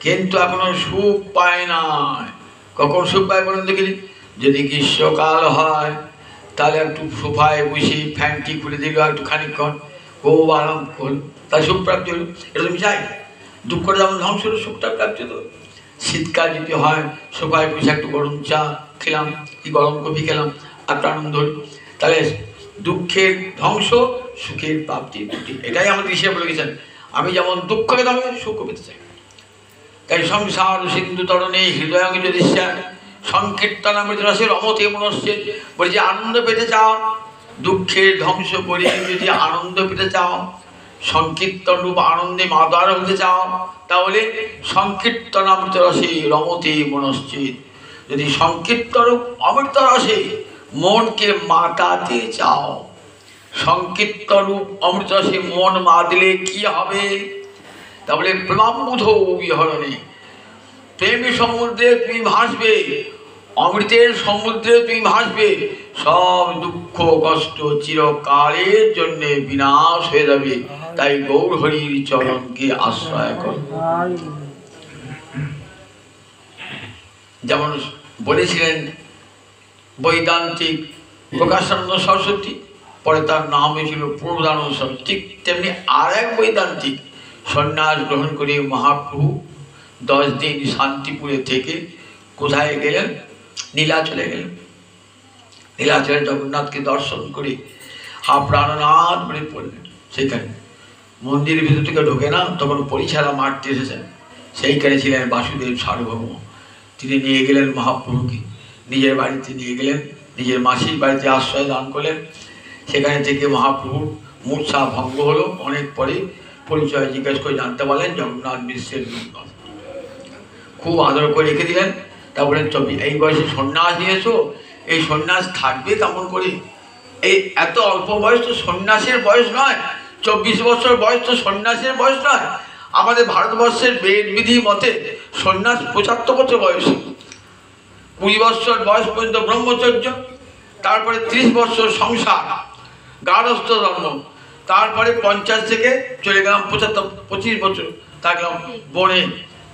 A: কিন্তু এখনো সুখ পায় না। কখন সুখ পায় বলুন দেখিনি? যদি গ্রীষ্মকাল হয় তাহলে একটু সোফায় বসে ফ্যানটি খুলে দিল, একটু খানিকক্ষণ খুব আরাম করল, তার সুখ প্রাপ্তি হলো। এটা তুমি চাই? দুঃখটা যেমন ধ্বংস হলো, সুখটা প্রাপ্তি হতো। শীতকাল যদি হয় সোফায় বসে একটু গরম চা খেলাম, কি গরম কফি খেলাম, একটা আনন্দ হল। তাহলে দুঃখের ধ্বংস, সুখের প্রাপ্তি দুটি, এটাই আমাদের ঋষিরা বলে গেছেন। আমি যেমন দুঃখকে ধ্বংস, সুখ পেতে চাই। তাই সংসার সিন্ধু তরণে হৃদয় যদি সংকীর্তন অমৃত রসে রমতে মনস্যে, বলে যে আনন্দ পেতে চাও, দুঃখের ধ্বংস করে যদি আনন্দ পেতে চাও, সংকীর্তন রূপ আনন্দে মাদার হতে চাও, তাহলে সংকীর্তন অমৃত রসে রমতে মনশ্চিত। যদি সংকীর্তন রূপ অমৃত রসে মনকে মাতাতে চাও, সংকীর্তন রূপ অমৃত রসে মন মাতলে কি হবে? তাহলে প্রেমাম্বুধ বিহরণে, প্রেমী সমুদ্রে তুমি ভাসবে, অমৃতের সমুদ্রে তুমি ভাসবে, সব দুঃখ কষ্ট চিরকালের জন্য বিনাশ হয়ে যাবে। তাই গৌর হরির চরণকে আশ্রয় কর। যেমন বলেছিলেন বৈদান্তিক প্রকাশানন্দ সরস্বতী, পরে তার নাম হয়েছিল প্রবোধানন্দ সরস্বতী, ঠিক তেমনি আর এক বৈদান্তিক সন্ন্যাস গ্রহণ করে মহাপ্রভু 10 দিন শান্তিপুরে থেকে কোথায় গেলেন? নীলাচলে গেলেন। নীলাচলে জগন্নাথকে দর্শন করে প্রাণনাথ বলে পড়লেন। সেখানে মন্দিরের ভিতর থেকে ঢোকে না, তখন পরিছাড়া মারতে এসেছেন, সেইখানে ছিলেন বাসুদেব সার্বভৌম। তিনি নিয়ে গেলেন মহাপ্রভুকে, নিজের বাড়িতে নিয়ে গেলেন, নিজের মাসির বাড়িতে আশ্রয় দান করলেন। সেখানে থেকে মহাপ্রভুর মূর্ছা ভঙ্গ হলো। অনেক পরে পরিচয় জিজ্ঞেস করে জানতে পারলেন জগন্নাথ মিশ্রের লোকনাথ। খুব আদর করে রেখে দিলেন। তা বলেন তুমি এই বয়সে সন্ন্যাস নিয়েছো, এই সন্ন্যাস থাকবে কেমন করে? এই এত অল্প বয়স তো সন্ন্যাসের বয়স নয়, 24 বছর বয়স তো সন্ন্যাসের বয়স নয়। আমাদের ভারতবর্ষের বেদ বিধি মতে সন্ন্যাস 75 বছর বয়স, 20 বছর বয়স পর্যন্ত ব্রহ্মচর্য, তারপরে 30 বছর সংসার গার্হস্থ্য ধর্ম, তারপরে 50 থেকে চলে গেলাম 25 বছর থাকলাম বনে,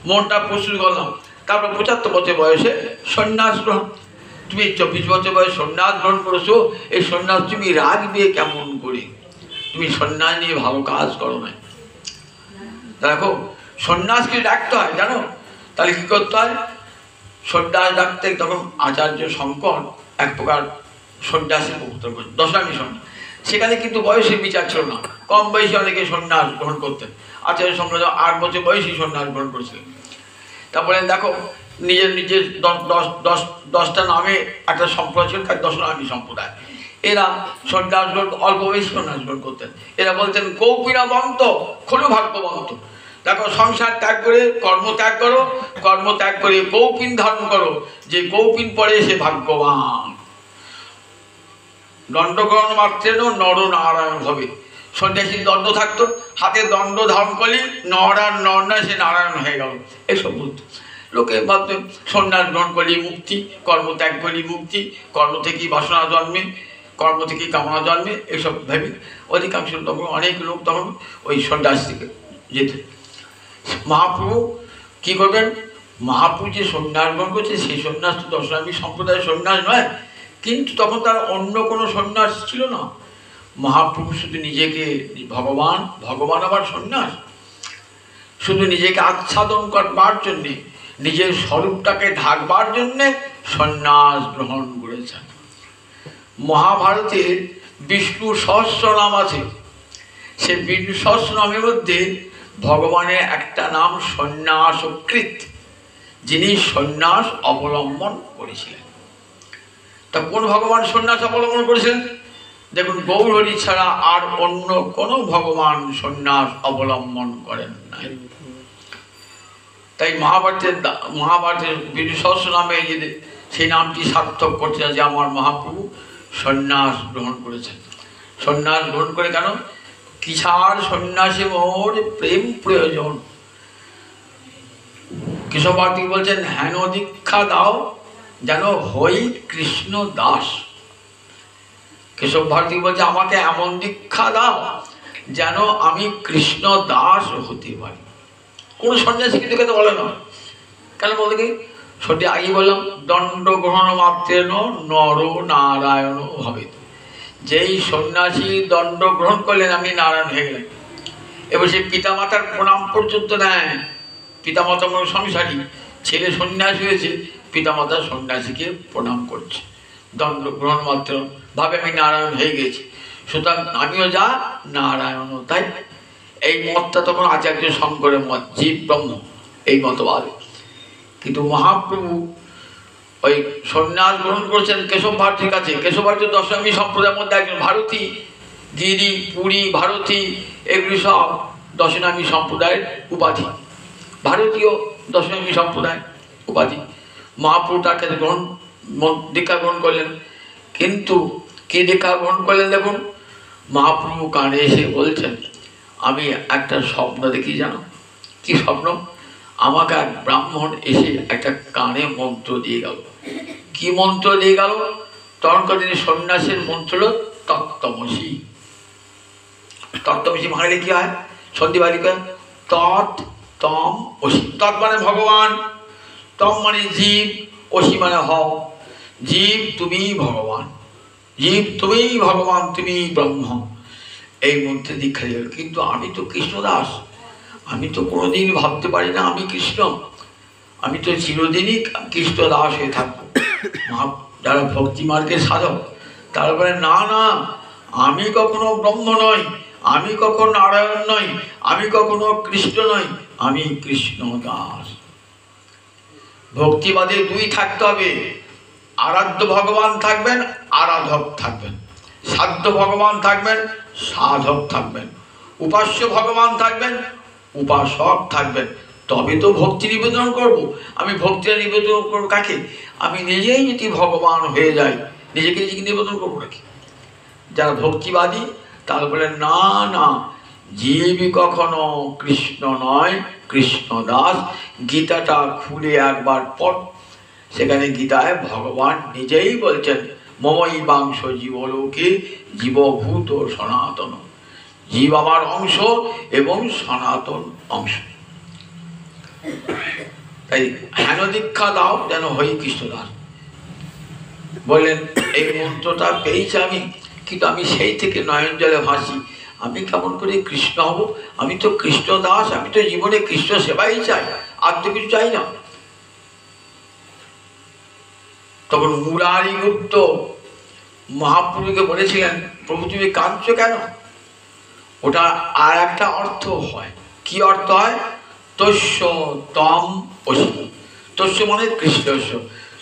A: মনটা প্রস্তুত করলাম, তারপর 75 বছর বয়সে সন্ন্যাস গ্রহণ। তুমি 24 বছর বয়সে সন্ন্যাস গ্রহণ করেছো, এই সন্ন্যাস তুমি রাখবে কেমন করে? তুমি সন্ন্যাস নিয়ে ভালো কাজ করো না। দেখো সন্ন্যাসকে রাখতে হয় জানো, তাহলে কী করতে হয়? সন্ন্যাস ডাকতে তখন আচার্য শঙ্কর এক প্রকার সন্ন্যাসের প্রবর্তন করেন, দশামী সন্ন্যাস। সেখানে কিন্তু বয়সের বিচার ছিল না, কম বয়সে অনেকে সন্ন্যাস গ্রহণ করতেন। আচার্য শঙ্কর 8 বছর বয়সী সন্ন্যাস গ্রহণ করেছিলেন। তারপরে দেখো নিজের 10টা নামে একটা সম্প্রদায় ছিল, তার দশনামী সম্প্রদায়। এরা সন্ন্যাস গ্রহণ, অল্প বয়সী সন্ন্যাস গ্রহণ করতেন। এরা বলতেন কৌপিনাবন্ত খলু ভাগ্যবন্ত। দেখো সংসার ত্যাগ করে কর্ম ত্যাগ করো, কর্ম ত্যাগ করে কৌপিন ধারণ করো, যে কৌপিন পরে সে ভাগ্যবান। দণ্ডগ্রহণ মাত্রেন নর নারায়ণ হবে। সন্ন্যাসীর দণ্ড থাকতো, হাতে দণ্ড ধারণ করলে নর আর নর না, সে নারায়ণ হয়ে গেল, এসব বলতো। লোকে ভাবতো সন্ন্যাস গ্রহণ করলে মুক্তি, কর্ম ত্যাগ করলে মুক্তি, কর্ম থেকেই বাসনা জন্মে, কর্ম থেকেই কামনা জন্মে, এসব ভেবে অধিকাংশ তখন অনেক লোক তখন ওই সন্ন্যাস থেকে যেত। মহাপ্রভু কী করবেন, মহাপ্রভু যে সন্ন্যাস গ্রহণ করছে সেই সন্ন্যাস তো দশনামী সম্প্রদায়ের সন্ন্যাস নয়, কিন্তু তখন তার অন্য কোনো সন্ন্যাস ছিল না। মহাপ্রভু শুধু নিজেকে ভগবান, ভগবান আবার সন্ন্যাস, শুধু নিজেকে আচ্ছাদন করবার জন্যে, নিজের স্বরূপটাকে ঢাকবার জন্যে সন্ন্যাস গ্রহণ করেছেন। মহাভারতে বিষ্ণু সহস্রনাম আছে, সে বিষ্ণু সহস্রনামের মধ্যে ভগবানের একটা নাম সন্ন্যাসকৃত, যিনি সন্ন্যাস অবলম্বন করেছিলেন। তা কোন ভগবান সন্ন্যাস অবলম্বন করেছেন? দেখুন, গৌরহরি ছাড়া আর অন্য কোনো ভগবান সন্ন্যাস অবলম্বন করেন নাই। তাই মহাভারতের বিষ্ণু সহস্রনামে সেই নামটি সার্থক করছে যে আমার মহাপ্রভু সন্ন্যাস গ্রহণ করেছেন। সন্ন্যাস গ্রহণ করে কেন? কিসার সন্ন্যাসে মোর প্রেম প্রয়োজন। কেশব ভারতী বলছেন, হেন দীক্ষা দাও যেন হই কৃষ্ণ দাস। কেশব ভারতী বলছে, আমাকে এমন দীক্ষা দাও যেন আমি কৃষ্ণ দাস হতে পারি। কোন সন্ন্যাসী কিন্তু কথা বলে না, কেন বলতে কি? সত্যি আগে বললাম, দণ্ড গ্রহণ মাত্রেন নর নারায়ণ হবে। যেই সন্ন্যাসী দণ্ড গ্রহণ করলেন, আমি নারায়ণ হয়ে গেলেন। এবার সে পিতামাতার প্রণাম পর্যন্ত নেয়। পিতামাতা সংসারী, ছেলে সন্ন্যাসী হয়েছে, পিতামাতা সন্ন্যাসীকে প্রণাম করছে। দণ্ড গ্রহণ মাত্র ভাবে আমি নারায়ণ হয়ে গেছি, সুতরাং আমিও যা নারায়ণও তাই। এই মতটা তখন আচার্য শঙ্করের মত, জীব ব্রহ্ম এই মতবাদ। কিন্তু মহাপ্রভু ওই সন্ন্যাস গ্রহণ করছেন কেশব ভারতীর কাছে। কেশব ভারতী দশমী সম্প্রদায়ের মধ্যে একজন। ভারতী, গিরি, পুরী, ভারতী এগুলি সব দশনামী সম্প্রদায়ের উপাধি। ভারতীয় দশনামী সম্প্রদায় উপাধি। মহাপ্রভু তার কাছে দীক্ষা গ্রহণ করলেন। কিন্তু কি দীক্ষা গ্রহণ করলেন? দেখুন, মহাপ্রভু কানে এসে বলছেন, আমি একটা স্বপ্ন দেখি। জানো কি স্বপ্ন? আমাকে এক ব্রাহ্মণ এসে একটা কানে মন্ত্র দিয়ে গেল। কি মন্ত্র দিয়ে গেল? তখনকার দিনে সন্ন্যাসের মন্ত্র হল তত্ত্বমসি। তত্ত্বমসি ভাঙলে কি হয়? সন্ধিবালিকা তৎ তম অসি। তৎ মানে ভগবান, তম মানে জীব, অসি মানে হও। জীব তুমি ভগবান, জীব তুমি ভগবান, তুমি ব্রহ্ম। এই মন্ত্রে দীক্ষা দিল। কিন্তু আমি তো কৃষ্ণদাস, আমি তো কোনোদিন ভাবতে পারি না আমি কৃষ্ণ। আমি তো চিরদিনই কৃষ্ণ দাস হয়ে থাকবো। যারা ভক্তি মার্গের সাধক তারা বলে, না না, আমি কখনো ব্রহ্ম নই, আমি কখনো নারায়ণ নই, আমি কখনো কৃষ্ণ নই, আমি কৃষ্ণ দাস। ভক্তিবাদে দুই থাকতে হবে, আরাধ্য ভগবান থাকবেন, আরাধক থাকবেন। সাধ্য ভগবান থাকবেন, সাধক থাকবেন। উপাস্য ভগবান থাকবেন, উপাসক থাকবেন। তবে তো ভক্তি নিবেদন করব। আমি ভক্তিটা নিবেদন করবো কাকে? আমি নিজেই যদি ভগবান হয়ে যাই, নিজেকে নিজেকে নিবেদন করবো নাকি? যারা ভক্তিবাদী তারা বলে, না না, জীব কখনো কৃষ্ণ নয়, কৃষ্ণ দাস। গীতাটা খুলে একবার পড়, সেখানে গীতায় ভগবান নিজেই বলছেন, মমৈবাংশ জীবলোকে জীবভূত সনাতন। জীব আমার অংশ এবং সনাতন অংশ। তাই হেন দীক্ষা দাও যেন হই কৃষ্ণদাস। বললেন, এই মন্ত্রটা পেয়েছি আমি, কিন্তু আমি সেই থেকে নয়ন জলে ভাসি। আমি কেমন করে কৃষ্ণ হব? আমি তো কৃষ্ণ দাস, আমি তো জীবনে কৃষ্ণ সেবাই চাই, আর তো কিছু চাই না। তখন মুরারি গুপ্ত মহাপ্রভুকে বলেছিলেন, প্রভু তুমি কাঁদছো কেন? ওটা আর একটা অর্থ হয়। কি অর্থ হয়? তস্য তম অসি। তস্য মানে কৃষ্ণস্য,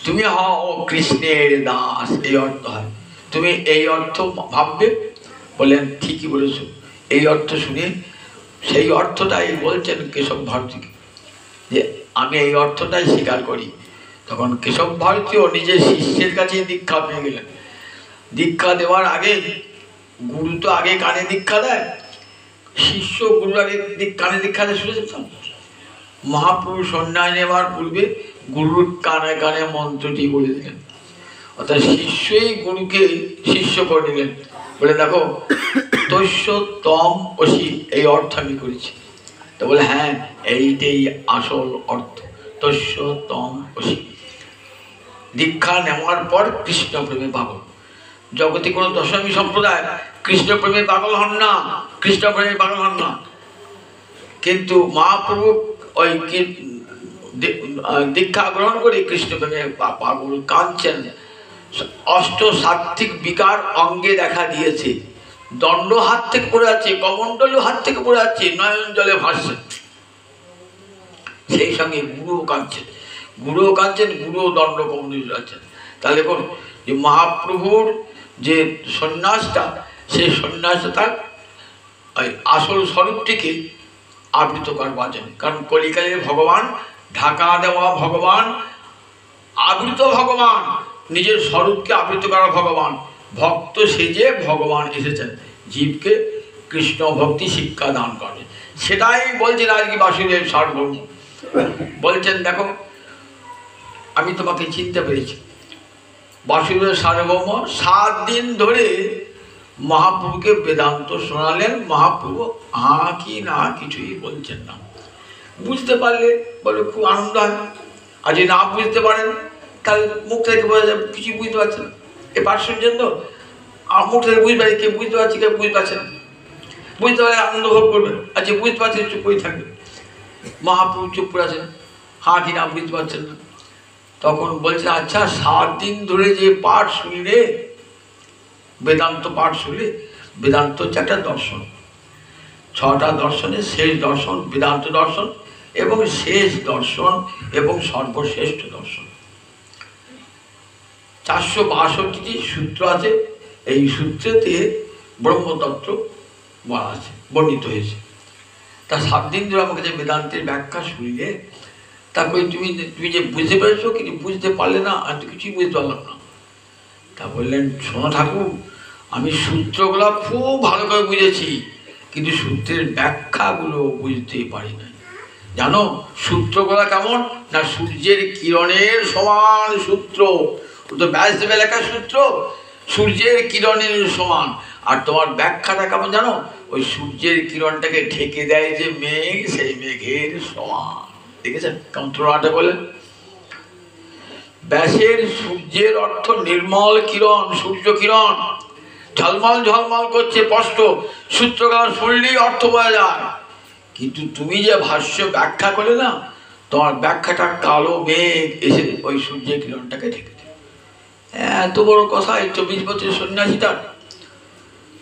A: তুমি হও কৃষ্ণের দাস, এই অর্থ হয়। তুমি এই অর্থ ভাববে। বললেন ঠিকই বলেছো। এই অর্থ শুনে সেই অর্থটাই বলছেন কেশব ভারতীকে, যে আমি এই অর্থটাই স্বীকার করি। তখন কেশব ভারতীও নিজের শিষ্যের কাছে দীক্ষা পেয়ে গেলেন। দীক্ষা দেওয়ার আগে গুরু তো আগে কানে দীক্ষা দেয়, শিষ্য গুরু আগে কানে দীক্ষা দেয়। শুনেছেন তো, মহাপ্রভু সন্ন্যাস নেওয়ার পূর্বে গুরুর কানে কানে মন্ত্রটি বলে দিলেন, অর্থাৎ শিষ্যই গুরুকে শিষ্য করে নিলেন। বলে দেখো তস্য তম অসি, এই অর্থ আমি করেছি। তো বলে হ্যাঁ, এইটাই আসল অর্থ, তস্য তম অসি। দীক্ষা নেওয়ার পর কৃষ্ণ প্রেমে পাগল। জগতে কোনো দশমী সম্প্রদায় কৃষ্ণ প্রেমে পাগল হন না, কৃষ্ণ প্রেমে পাগল হন না। কিন্তু মহাপ্রভু ওই দীক্ষা গ্রহণ করে কৃষ্ণ প্রেমে পাগল, কাঁদছেন। অষ্ট সাত্ত্বিক বিকার অঙ্গে দেখা দিয়েছে। দণ্ড হাত থেকে পড়ে যাচ্ছে, কমণ্ডলু হাত থেকে পড়ে যাচ্ছে, নয়ন জলে ভাসছে। সেই সঙ্গে গুরুও কাঁদছেন, গুরুও কাঁদছেন, গুরুও দণ্ড কমণ্ডলু যাচ্ছেন। তাহলে দেখুন যে মহাপ্রভুর যে সন্ন্যাসটা, সেই সন্ন্যাসটা তার আসল স্বরূপটিকে আবৃত করবার জন্য। কারণ কলিকালের ভগবান, ঢাকা দেওয়া ভগবান, আবৃত ভগবান, নিজের স্বরূপকে আবৃত করা ভগবান, ভক্ত সেজে ভগবান এসেছেন জীবকে কৃষ্ণ ভক্তি শিক্ষা দান করে। সেটাই বলছেন আজকে বাসুদেব সার্বভৌম। বলছেন দেখো আমি তোমাকে চিনতে পেরেছি। বাসুদেব সার্বভৌম 7 দিন ধরে মহাপ্রভুকে বেদান্ত শোনালেন। মহাপ্রভু হা কি না কিছুই বলছেন না। বুঝতে পারলে বলে খুব আনন্দ হয়, আর যদি না বুঝতে পারেন তাহলে মুখ থেকে বোঝা যাবে কিছু বুঝতে পারছেন না। এ পাঠ শুনছেন তো, আর মুখ থেকে বুঝতে পারি কে বুঝতে পারছি কে বুঝতে পারছে না। বুঝতে পারলে আনন্দ ভোগ করবেন, আর যে বুঝতে পারছেন চুপ করে থাকবে। মহাপ্রভু চুপ করে আছেন, হা কি না বুঝতে পারছেন না। তখন বলছে আচ্ছা 7 দিন ধরে যে পাঠ শুনলে, বেদান্ত পাঠ শুনলে, বেদান্ত হচ্ছে একটা দর্শন। 6টা দর্শনের শেষ দর্শন বেদান্ত দর্শন, এবং শেষ দর্শন এবং সর্বশ্রেষ্ঠ দর্শন। 462টি সূত্র আছে। এই সূত্রেতে ব্রহ্মতত্ত্ব বলা আছে, বর্ণিত হয়েছে। তা 7 দিন ধরে আমাকে যে বেদান্তের ব্যাখ্যা শুনলে, তারপরে তুমি যে বুঝতে পেরেছো কিন্তু বুঝতে পারলে না, আমি তো কিছুই বুঝতে পারলাম না। তা বললেন শোনো ঠাকুর, আমি সূত্রগুলো খুব ভালো করে বুঝেছি, কিন্তু সূত্রের ব্যাখ্যাগুলো বুঝতেই পারি না। জানো সূত্রগুলো কেমন না, সূর্যের কিরণের সমান সূত্র। তো ব্যাসদেবের লেখা সূত্র সূর্যের কিরণের সমান। আর তোমার ব্যাখ্যাটা কেমন জানো, ওই সূর্যের কিরণটাকে ঢেকে দেয় যে মেঘ, সেই মেঘের সমান। দেখেছেন কেমন তুলনাটা বলেন। ব্যাসের সূর্যের অর্থ নির্মল কিরণ, সূর্য কিরণ ঝলমল ঝলমল করছে স্পষ্ট, সূত্রকার শুনলেই অর্থ বোঝা যায়। কিন্তু তুমি যে ভাষ্য ব্যাখ্যা করলে না, তোমার ব্যাখ্যাটা কালো মেঘ এসে ওই সূর্যের কিরণটাকে ঢেকে দেয়। এত বড় কথা এই 24 বছরের সন্ন্যাসীটার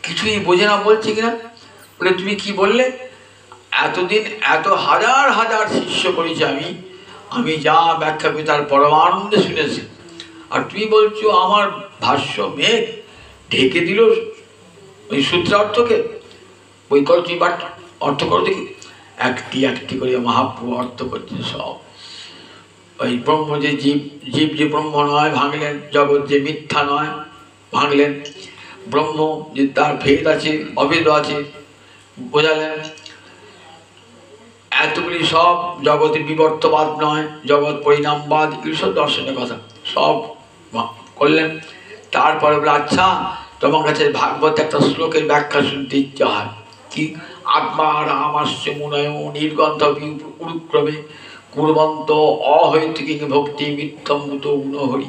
A: কিছুই বোঝে না। বলছে কিনা বলে তুমি কি বললে, এতদিন এত হাজার হাজার শিষ্য করেছি আমি যা ব্যাখ্যা করি তার পরমানন্দে শুনেছি, আর তুমি বলছো আমার ভাষ্য মেঘ ঢেকে দিল ওই সূত্রার্থকে। বই করো তুমি অর্থ করো দেখি। একটি একটি করে মহাপ্রভু অর্থ করছে সব। ওই ব্রহ্ম যে জীব যে ব্রহ্ম নয় ভাঙলেন, জগৎ যে মিথ্যা নয় ভাঙলেন, ব্রহ্ম যে তার ভেদ আছে অভেদ আছে বোঝালেন। এতগুলি সব জগতের বিবর্তবাদ নয়, জগৎ পরিণামবাদ, এইসব দর্শনের কথা সব করলেন। তারপরে বলে আচ্ছা তোমার কাছে ভাগবত একটা শ্লোকের ব্যাখ্যা শুনতে ইচ্ছা হয়। কি? আত্মা রামাস্য মুনয় নির্গন্ধ উরুক্রমে কুর্বন্ত অহৈতুকী ভক্তি মিথ্যমূত গুণহরি।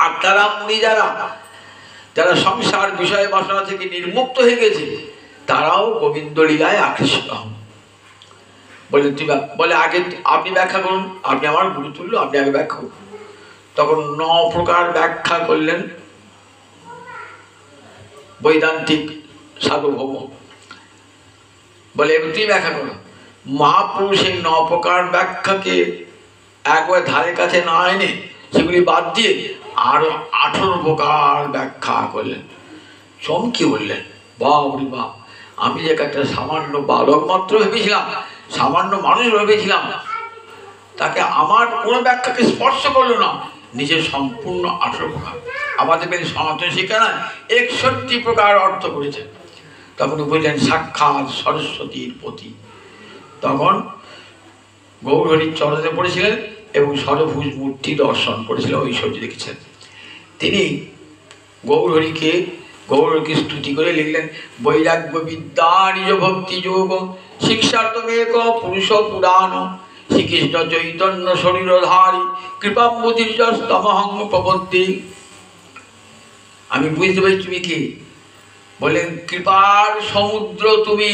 A: আত্মারাম মুনি যারা সংসার বিষয় বাসনা থেকে নির্মুক্ত হয়ে গেছে, তারাও গোবিন্দ লীলায় আকৃষ্ট হন। বলে আগে আপনি ব্যাখ্যা করুন, আপনি আমার গুরু তুল্য, আপনি আগে ব্যাখ্যা করুন। তখন 9 প্রকার ব্যাখ্যা করলেন বৈদান্তিক সার্বভৌম। বলে তুই ব্যাখ্যা করো। মহাপ্রভু সেই 9 প্রকার ব্যাখ্যাকে একবার ধারে কাছে না এনে সেগুলি বাদ দিয়ে আরো 18 প্রকার ব্যাখ্যা করলেন। চমকে বললেন, বাবরে বাপ, আমি যে একটা সামান্য বালক মাত্র ভেবেছিলাম, সামান্য মানুষ ভেবেছিলাম, তাকে আমার কোনো ব্যাখ্যাকে স্পর্শ করলো না, নিজের সম্পূর্ণ 18 প্রকার, আমাদের বেশি সনাতন শিক্ষা নয় 61 প্রকার অর্থ করেছে। তখন বললেন সাক্ষাৎ সরস্বতীর পতি। তখন গৌরহরির চরণে পড়েছিলেন এবং সরভুজ মূর্তি দর্শন করেছিলেন, ঐশ্বর্য দেখেছেন। তিনি গৌরহরিকে স্তুতি করে লিখলেন বৈরাগ্য বিদ্যা নিজ ভক্তি যোগ শিক্ষার্থমেক পুরুষ পুরাণ শ্রীকৃষ্ণ চৈতন্য শরীরধারী কৃপাম্বুধির্যস্তমহং প্রবদ্ধি। আমি বুঝতে পারি তুমি কি বললেন, কৃপার সমুদ্র তুমি।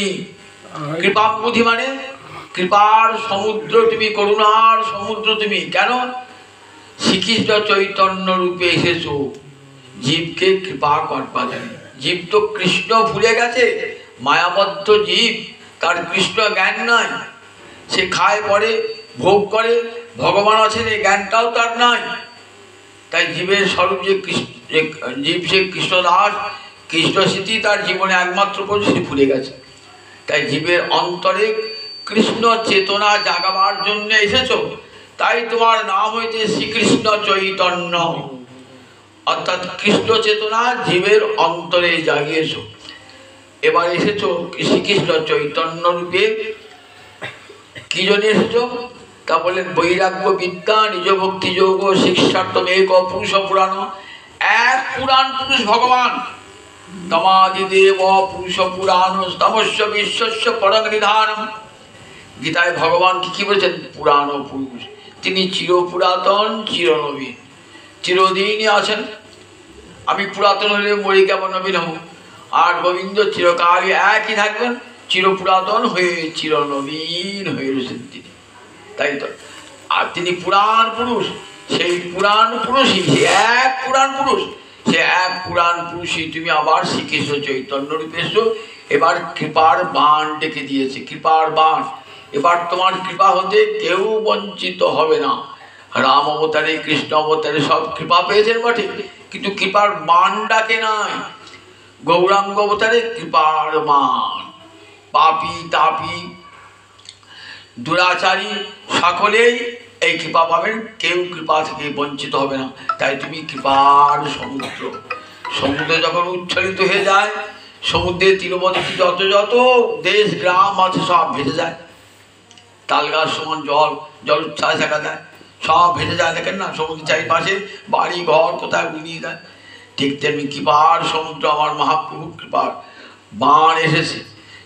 A: কৃপাম্বুধি মানে কৃপার সমুদ্র তুমি, করুণার সমুদ্র তুমি। কেন? শ্রীকৃষ্ণ চৈতন্য রূপে এসেছো জীবকে কৃপা করবা জানে। জীব তো কৃষ্ণ ভুলে গেছে, মায়াবদ্ধ জীব, তার কৃষ্ণ জ্ঞান নাই। সে খায় পরে ভোগ করে, ভগবান আছেন এই জ্ঞানটাও তার নাই। তাই জীবের স্বরূপ যে জীব, সে কৃষ্ণদাস, কৃষ্ণ স্মৃতি তার জীবনে একমাত্র পরিস্থিতি ভুলে গেছে। তাই জীবের অন্তরে কৃষ্ণ চেতনা জাগাবার জন্য এসেছো। তাই তোমার নাম হয়েছে শ্রীকৃষ্ণ চৈতন্য, অর্থাৎ কৃষ্ণ চেতনা জীবের অন্তরে জাগিয়েছ। এবার এসেছো শ্রীকৃষ্ণ চৈতন্য রূপে। কি জন্য এসেছো তা বললেন বৈরাগ্য বিদ্যা নিজ ভক্তি যোগ শিক্ষার্থমেক পুরুষ পুরাণ। এক পুরাণ পুরুষ ভগবান, তমাদিদেব পুরুষ পুরাণ তমস্য বিশ্বস্য পরং নিধানম। গীতায় ভগবান কি বলেছেন? পুরাণ পুরুষ, তিনি চিরপুরাতন চিরনবীন, চিরদিনই আছেন। আমি পুরাতন হলে মরি কেমন নবীন হব, আর গোবিন্দ চিরকালই একই থাকবেন, চিরপুরাতন হয়ে চিরনবীন হয়ে রয়েছেন তিনি। তাই তো, আর তিনি পুরাণ পুরুষ। সেই পুরাণ পুরুষই, সে এক পুরাণ পুরুষ, সে এক পুরাণ পুরুষই তুমি আবার শ্রীকৃষ্ণ চৈতন্য রূপে এসো। এবার কৃপার বাণ ডেকে দিয়েছে, কৃপার বাণ। এবার তোমার কৃপা হতে কেউ বঞ্চিত হবে না। রাম অবতারে, কৃষ্ণ অবতারে সব কৃপা পেয়েছেন বটে, কিন্তু কৃপার মান ডাকে নাই। গৌরাঙ্গ অবতারে কৃপার মান। পাপী তাপী দুরাচারী সকলেই এই কৃপা পাবেন, কেউ কৃপা থেকে বঞ্চিত হবে না। তাই তুমি কৃপার সমুদ্র। সমুদ্র যখন উচ্ছলিত হয়ে যায়, সমুদ্রের তীরবর্তী যত যত দেশ গ্রাম আছে সব ভেসে যায়। তালগাছ সমান জল উচ্ছ্বাস দেখা যায়, সব ভেসে যায়। দেখেন না, সমুদ্রের চারিপাশে বাড়ি ঘর কোথায় উড়িয়ে যায়। ঠিক তেমনি কৃপার সমুদ্র আমার মহাপ্রভু কৃপার বাণ এসেছে।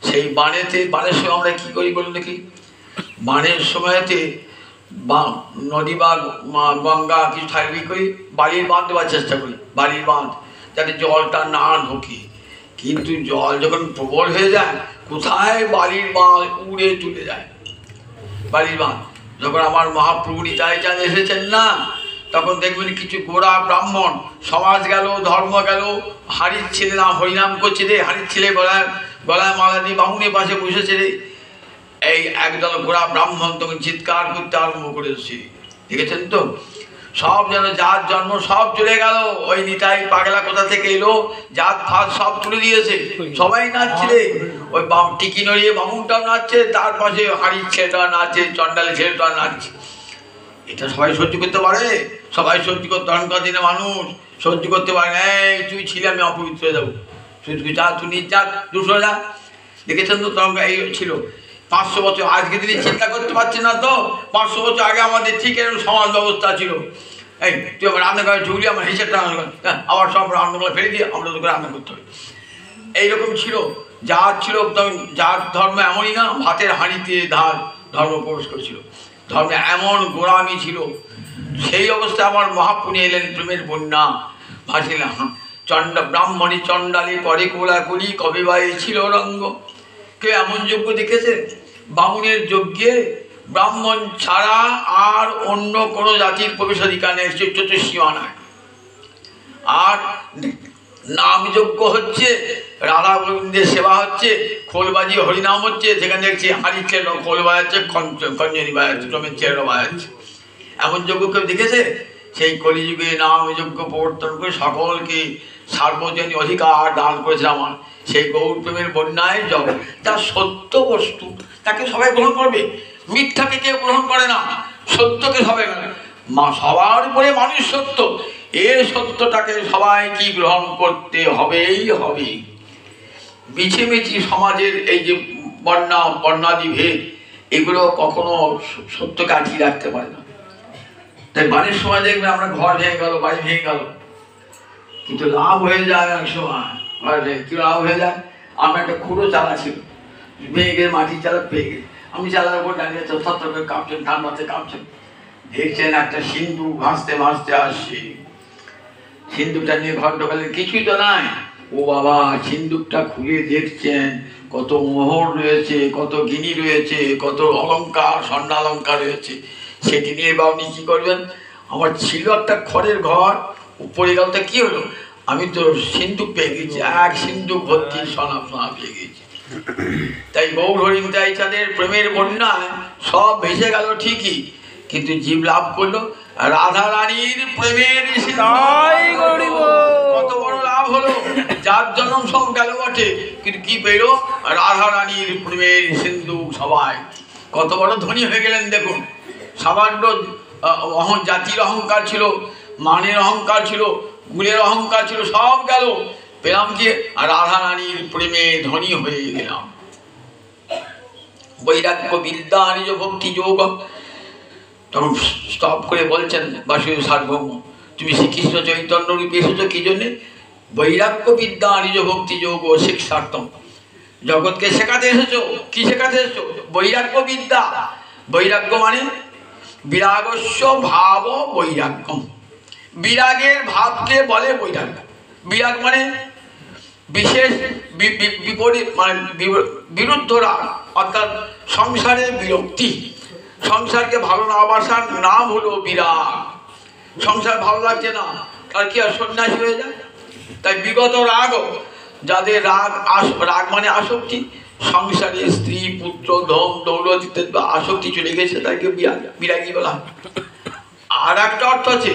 A: সেই বাণের সময় আমরা কী করি বলুন দেখি? বাণের সময়তে নদী বা গঙ্গা কিছু থাকবে করি, বালির বাঁধ দেওয়ার চেষ্টা করি, বালির বাঁধ, যাতে জলটা না ঢোকে। কিন্তু জল যখন প্রবল হয়ে যায়, কোথায় বালির বাঁধ উড়ে চলে যায়। বালির বাঁধ যখন আমার মহাপ্রভু নিতাই চাঁদ এসেছেন না, তখন দেখবেন কিছু গোড়া ব্রাহ্মণ সমাজ গেল, ধর্ম গেল, হাড়ির ছেলে না হরিনাম করছে রে, হাড়ির ছেলে গলায় মালা দিয়ে বামুনের পাশে বসেছে রে। এই একদল গোড়া ব্রাহ্মণ তখন চিৎকার করতে আরম্ভ করেছে। দেখেছেন তো, সব যেন জাত জন্ম সব চলে গেল। ওই নিতাই পাগলা কোথা থেকে এলো, জাত ফাত সব তুলে দিয়েছে, সবাই নাচছে রে। ওই টিকি নড়িয়ে বামুনটাও নাচছে, তার পাশে হাড়ির ছেলেটা নাচছে, চন্ডালের ছেলেটা নাচছে। এটা সবাই সহ্য করতে পারে? সবাই সহ্য করতে, তখনকার দিনে মানুষ সহ্য করতে পারে। এই তুই ছিলে, আমি অপবিত্র হয়ে যাবো, তুই যা, তুই নিজ যা, দুশো যা। দেখেছেন তো, তখন এই ছিল 500 বছর। আজকে তিনি চিন্তা করতে পারছেন না তো, 500 বছর আগে আমাদের ঠিক এরকম সমাজ ব্যবস্থা ছিল। এই তুই আমার রান্নাঘরে ঢুকলি, আমার হিসেবটা আবার সব রান্নাগুলো ফেলে দিয়ে আমরা তোকে রান্না করতে হবে। এইরকম ছিল। যার ছিল যার ধর্ম এমনই না, ভাতের হাঁড়িতে ধর্ম প্রবেশ করেছিল। ধর্মে এমন গোড়ামি ছিল। সেই অবস্থায় আমার মহাপুনি এলেন, প্রেমের বন্যা ভাসিলাম। ব্রাহ্মণী চণ্ডালী করে কোলাকুলি, কবে বা ছিল রঙ্গ। কেউ এমন যজ্ঞ দেখেছে? বামুনের যজ্ঞে ব্রাহ্মণ ছাড়া আর অন্য কোনো জাতির প্রবেশাধিকার নেই, সীমা নাই। আর নামযজ্ঞ হচ্ছে, রাধা গোবিন্দের সেবা হচ্ছে, খোলবাজি হরিনাম হচ্ছে, সেখানে দেখছি হাড়ির চেলো খোল বাজাচ্ছে, খঞ্জনি বাজাচ্ছে, ক্রমের চেরো বাজাচ্ছে। এমন যজ্ঞ কেউ দেখেছে? সেই কলিযুগে নামযজ্ঞ প্রবর্তন করে সকলকে সার্বজনীন অধিকার দান করেছে আমার সেই গৌর প্রেমের বন্যায় জগৎ। যা সত্য বস্তু তাকে সবাই গ্রহণ করবে, মিথ্যাকে কেউ গ্রহণ করে না, সত্যকে সবাই সবার উপরে মানুষ সত্য, এই সত্যটাকে সবাইকে গ্রহণ করতে হবেই হবে। মিছিমিছি সমাজের এই যে বর্ণাদি ভেদ, এগুলো কখনো সত্যকে আটকে রাখতে পারে না। তাই বাড়ির সময় দেখবে আমরা ঘর ভেঙে গেল, বাড়ি ভেঙে গেল, কিন্তু লাভ হয়ে যায় এক সময়। কি লাভ হয়ে যায়? আমার একটা খুঁড়ো চালা ছিল, ভেঙে গিয়ে মাটির চালা পেয়ে গেছে, আমি চালার উপর দাঁড়িয়ে থর করে কাঁপছেন, ঠান্ডাতে কাঁপছেন, দেখছেন একটা সিন্ধু ভাসতে ভাসতে আসছে। সিন্ধুকটা নিয়ে ঘর ঢোকালেন, কিছুই তো নাই। ও বাবা, সিন্ধুকটা খুলে দেখছেন কত মোহর রয়েছে, কত গিনি রয়েছে, কত অলঙ্কার, স্বর্ণালঙ্কার রয়েছে। সেটি নিয়ে বা আপনি কী করবেন? আমার ছিল একটা খড়ের ঘর, উপরে গেল, তা কী হলো? আমি তো সিন্ধুক পেয়ে গেছি, এক সিন্ধুক ভর্তি সোনা পেয়ে গেছি। তাই গৌর হরিণ তাই তাদের প্রেমের বন্যায় সব ভেসে গেল ঠিকই, কিন্তু জীব লাভ করলো রাধা রানীর প্রেমের। কত বড় লাভ হলো, যার জন্ম সব গেল বটে, কিন্তু কি পেল? রাধা রানীর প্রেমের সিন্ধু। সবাই কত বড় ধনী হয়ে গেলেন দেখুন। সামান্য জাতির অহংকার ছিল, মানের অহংকার ছিল, গুণের অহংকার ছিল, সব গেল, পেলাম যে রাধা রানীর প্রেমে ধনী হয়ে গেলাম। বৈরাগ্য বিদ্যা নিজ ভক্তি যোগ। তখন স্টপ করে বলছেন বাসুদেব সার্বভৌম, তুমি শ্রীকৃষ্ণ চৈতন্য রূপে এসেছো কি জন্যে? বৈরাগ্য বিদ্যা নিজ ভক্তি যোগ ও শিক্ষার্থম। জগৎকে শেখাতে এসেছো। কি শেখাতে এসেছো? বৈরাগ্য বিদ্যা। বৈরাগ্য মানে বিরাগস্য ভাব বৈরাগ্যম। বিরাগের ভাবকে বলে বৈরাগ্য। বিরাগ মানে বিশেষ বিপরীত, মানে বিরুদ্ধ রাগ, অর্থাৎ সংসারের বিরক্তি। সংসারকে ভালো না বাসার নাম হলো বিরাগ। সংসার ভালো লাগছে না, তার কি আর সন্ন্যাসী হয়ে যায়? তাই বিগত রাগ, যাদের রাগ মানে আসক্তি, সংসারে স্ত্রী পুত্র ধন দৌলত ইত্যাদি আসক্তি চলে গেছে, তাকে বিরাগী বলা। আর একটা অর্থ আছে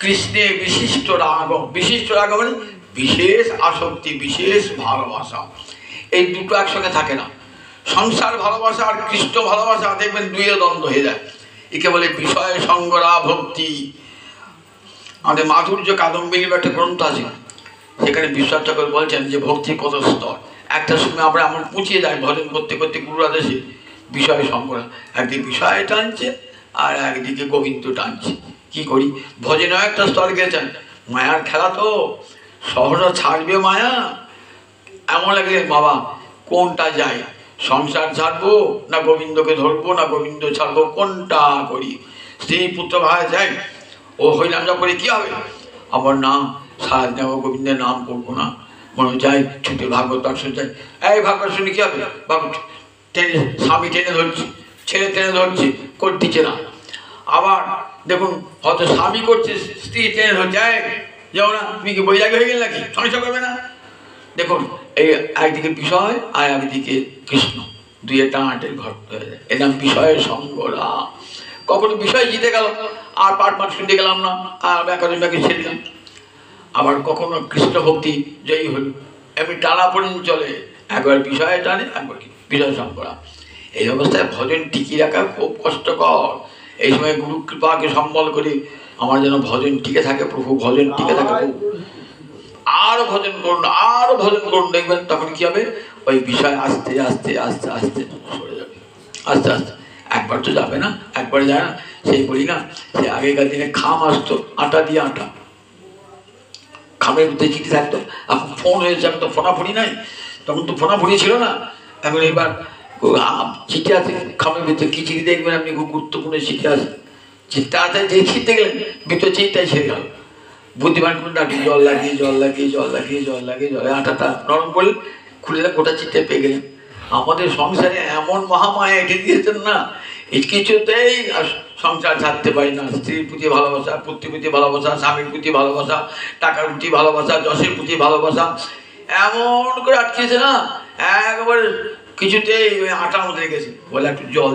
A: কৃষ্ণে বিশিষ্ট রাগ। বিশিষ্ট রাগ মানে বিশেষ আসক্তি, বিশেষ ভালোবাসা। এই দুটো একসঙ্গে থাকে না। সংসার ভালোবাসা আর কৃষ্ণ ভালোবাসা দেখবেন দুইয়ে দ্বন্দ্ব হয়ে যায়। একে বলে বিষয় সঙ্গরা ভক্তি। আমাদের মাধুর্য কাদম্বিনী একটা গ্রন্থ আছে, সেখানে বিশ্বাস ঠাকুর বলছেন যে ভক্তির কত স্তর। একটা সময় আমরা এমন পুঁচিয়ে যাই ভজন করতে করতে গুরুর আদেশে বিষয় সঙ্গরা, একদিকে বিষয় টানছে আর একদিকে গোবিন্দ টানছে। কি করি? ভজনেও একটা স্তর গেছেন, মায়ার খেলা তো, সহজা ছাড়বে মায়া। এমন লাগে বাবা কোনটা যায়, সংসার ছাড়বো না গোবিন্দকে ধরবো, না গোবিন্দ ছাড়বো, কোনটা করি? স্ত্রী পুত্র ভাই যায়, ও হইলাম যা করে কি হবে? আবার না, সারাদিন গোবিন্দের নাম করবো না, মনে যায় ছুটে ভাগবত দর্শন চাই। এই ভাগবত শুনে কি হবে? ভাগবত টেনে, স্বামী টেনে ধরছি, ছেলে টেনে ধরছি, করতেছে না। আবার দেখুন হয়তো স্বামী করছে, স্ত্রী টেনে ধরছে, যাও না, তুমি কি বৈরাগী হয়ে গেলে নাকি? সংসার করবে না? দেখুন এই একদিকে বিষয় আর একদিকে কৃষ্ণ, দুইয়ে টানাটের ঘর হয়ে যায়। এর নাম বিষয়ের সঙ্গরা। কখনো বিষয় জিতে গেল আর পাঠ শুনতে গেলাম না, আর ব্যাকরণ ছেড়ে দিলাম। আবার কখনো কৃষ্ণ ভক্তি জয়ী হল, এমনি টানা পর্যন্ত চলে, একবার বিষয়ে টানে, একবার বিষয় সঙ্গরা। এই অবস্থায় ভজন টিকিয়ে রাখা খুব কষ্টকর। এই সময় গুরু কৃপাকে সম্বল করে আমার যেন ভজন টিকে থাকে, প্রভু ভজন টিকে থাকে, প্রভু আরো ভজন করুন, আরো ভজন করুন। দেখবেন তখন কি হবে? ওই বিষয় আস্তে আস্তে আস্তে আস্তে সরে যাবে, আস্তে আস্তে। একবার তো যাবে না, একবার যায় না। সেই বলি না, সে আগেকার দিনে খাম আসতো, আটা দিয়ে আটা, খামের মধ্যে চিঠি থাকতো। এখন ফোন হয়েছে, এখন তো ফোনাফুনি নাই, তখন তো ফোনাফুনি ছিল না। এখন এবার চিঠি আছে খামের ভিতরে, কি চিঠি দেখবেন আপনি? খুব গুরুত্বপূর্ণ চিঠি আছে, তাড়াতাড়ি যে ছিটতে গেলেন ভিতরে চিঠিটাই ছেড়ে গেল। বুদ্ধিমান কোনটা? জল লাগিয়ে জল লাগিয়ে জল লাগিয়ে জল লাগিয়ে জলে আটাটা নরম করলে খুলে গোটা চিঠে পেয়ে গেলেন। আমাদের সংসারে এমন মহামায়া এঁটে দিয়েছেন না, কিছুতেই সংসার ছাড়তে পারি না। স্ত্রীর প্রতি ভালোবাসা, পুত্রের প্রতি ভালোবাসা, স্বামীর প্রতি ভালোবাসা, টাকার প্রতি ভালোবাসা, যশের প্রতি ভালোবাসা, এমন করে আটকেছে না, একবারে কিছুতেই ওই আটার মধ্যে গেছে। বলে একটু জল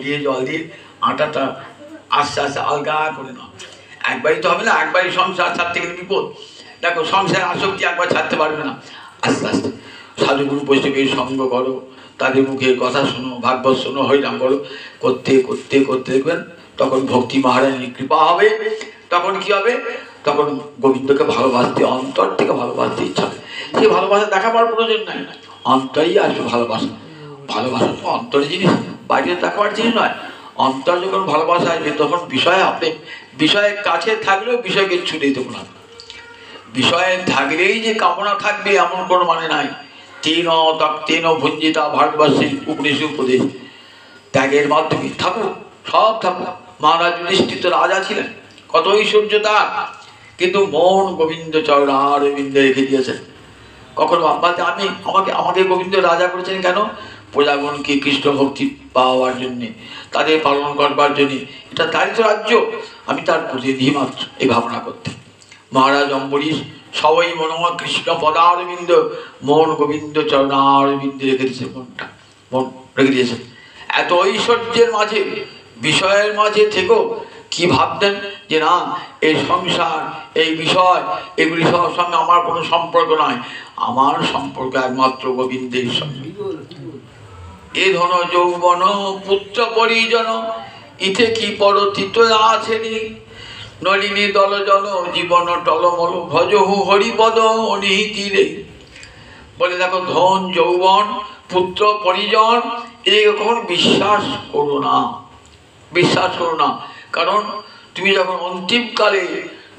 A: দিয়ে আটাটা আস্তে আস্তে আলগা করে নাও। একবারই তো হবে না, একবারই সংসার ছাড়তে গেলে বিপদ। দেখো, সংসারের আসক্তি একবার ছাড়তে পারবে না। আস্তে আস্তে সাধুগুরু বৈষ্ণবের সঙ্গ করো, তাদের মুখে কথা শোনো, ভাগবত শোনো, হরিনাম করো, করতে করতে করতে দেখবেন তখন ভক্তি মহারানীর কৃপা হবে। তখন কি হবে? তখন গোবিন্দকে ভালোবাসতে, অন্তর থেকে ভালোবাসতে ইচ্ছা হবে। সেই ভালোবাসা দেখাবার প্রয়োজন নাই, অন্তরেই আসবে ভালোবাসা। ভালোবাসা তো অন্তরের জিনিস, বাইরে দেখাবার জিনিস নয়। অন্তর যখন ভালোবাসা আসবে তখন বিষয় আপনি, বিষয়ের কাছে থাকলেও বিষয়কে ছুটে দেবো না। বিষয়ে থাকলেই যে কামনা থাকবে এমন কোনো মানে নাই। তেন ভঞ্জিতা ভারতবর্ষের উপনিষদ উপদেশ, ত্যাগের মাধ্যমে থাকুক, সব থাকুক। মহারাজ যুধিষ্ঠির তো রাজা ছিলেন, কত ঐশ্বর্য তার, কিন্তু মন গোবিন্দ চরণারবিন্দে রেখে দিয়েছেন। কখনো ভাবতে আমাকে গোবিন্দ রাজা করেছেন কেন? প্রজাগণকে কৃষ্ণ ভক্তি পাওয়ার জন্যে, তাদের পালন করবার জন্যে। এটা তারই তো রাজ্য, আমি তার প্রতিনিধি মাত্র, এই ভাবনা করতে। মহারাজ অম্বরীশ সবাই মনোময় কৃষ্ণ পদারবিন্দ, মন গোবিন্দ চরণারবিন্দে রেখে দিয়েছে, মন রেখে দিয়েছেন। এত ঐশ্বর্যের মাঝে, বিষয়ের মাঝে থেকেও কি ভাবতেন যে না, এই সংসার, এই বিষয়, এগুলি সব সঙ্গে আমার কোনো সম্পর্ক নয়, আমার সম্পর্ক একমাত্র গোবিন্দের সঙ্গে। এ ধন যৌবন পুত্র পরিজন, ইথে কি পরতীত আছেনি, নলিনী দলজন জীবন টলমল, ভজহু হরিপদ অনিহিতিরে। বলে দেখো, ধন যৌবন পুত্র পরিজন, এরকম বিশ্বাস করো না, বিশ্বাস করো না। কারণ তুমি যখন অন্তিমকালে,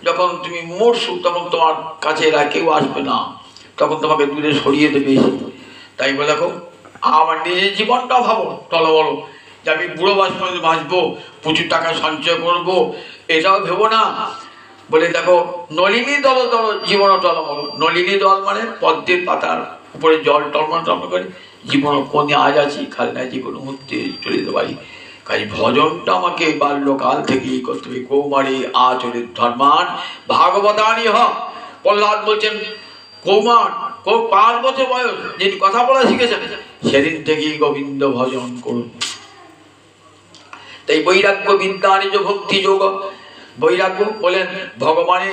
A: যখন তুমি মরছো, তখন তোমার কাছে এরা কেউ আসবে না, তখন তোমাকে দূরে সরিয়ে দেবে। তাই বলে দেখো, আমার নিজের জীবনটা ভাবো, টলবল যে আমি বুড়ো বাঁচবো, প্রচুর টাকা সঞ্চয় করবো, এটাও ভেবো না। বলে দেখো, নলিনী দল জীবন টলমল। নলিনী দল মানে পদ্মের পাতার উপরে জল টলমল টলমল করে, জীবন কোনে আজ আছি, খালি না যে কোনো মুহূর্তে চলে যেতে পারি। কাজে ভজনটা আমাকে বাল্যকাল থেকেই করতে হবে। কৌমারে আচরিত ধর্মান ভাগবতানি হ। প্রহ্লাদ বলছেন, কৌমার 5 বছর বয়স যিনি কথা বলা শিখেছেন, সেদিন থেকেই গোবিন্দ ভজন করুন। তাই বৈরাগ্য বিদ্যা নিজ ভক্তি যোগ। বৈরাগ্য বলেন ভগবানে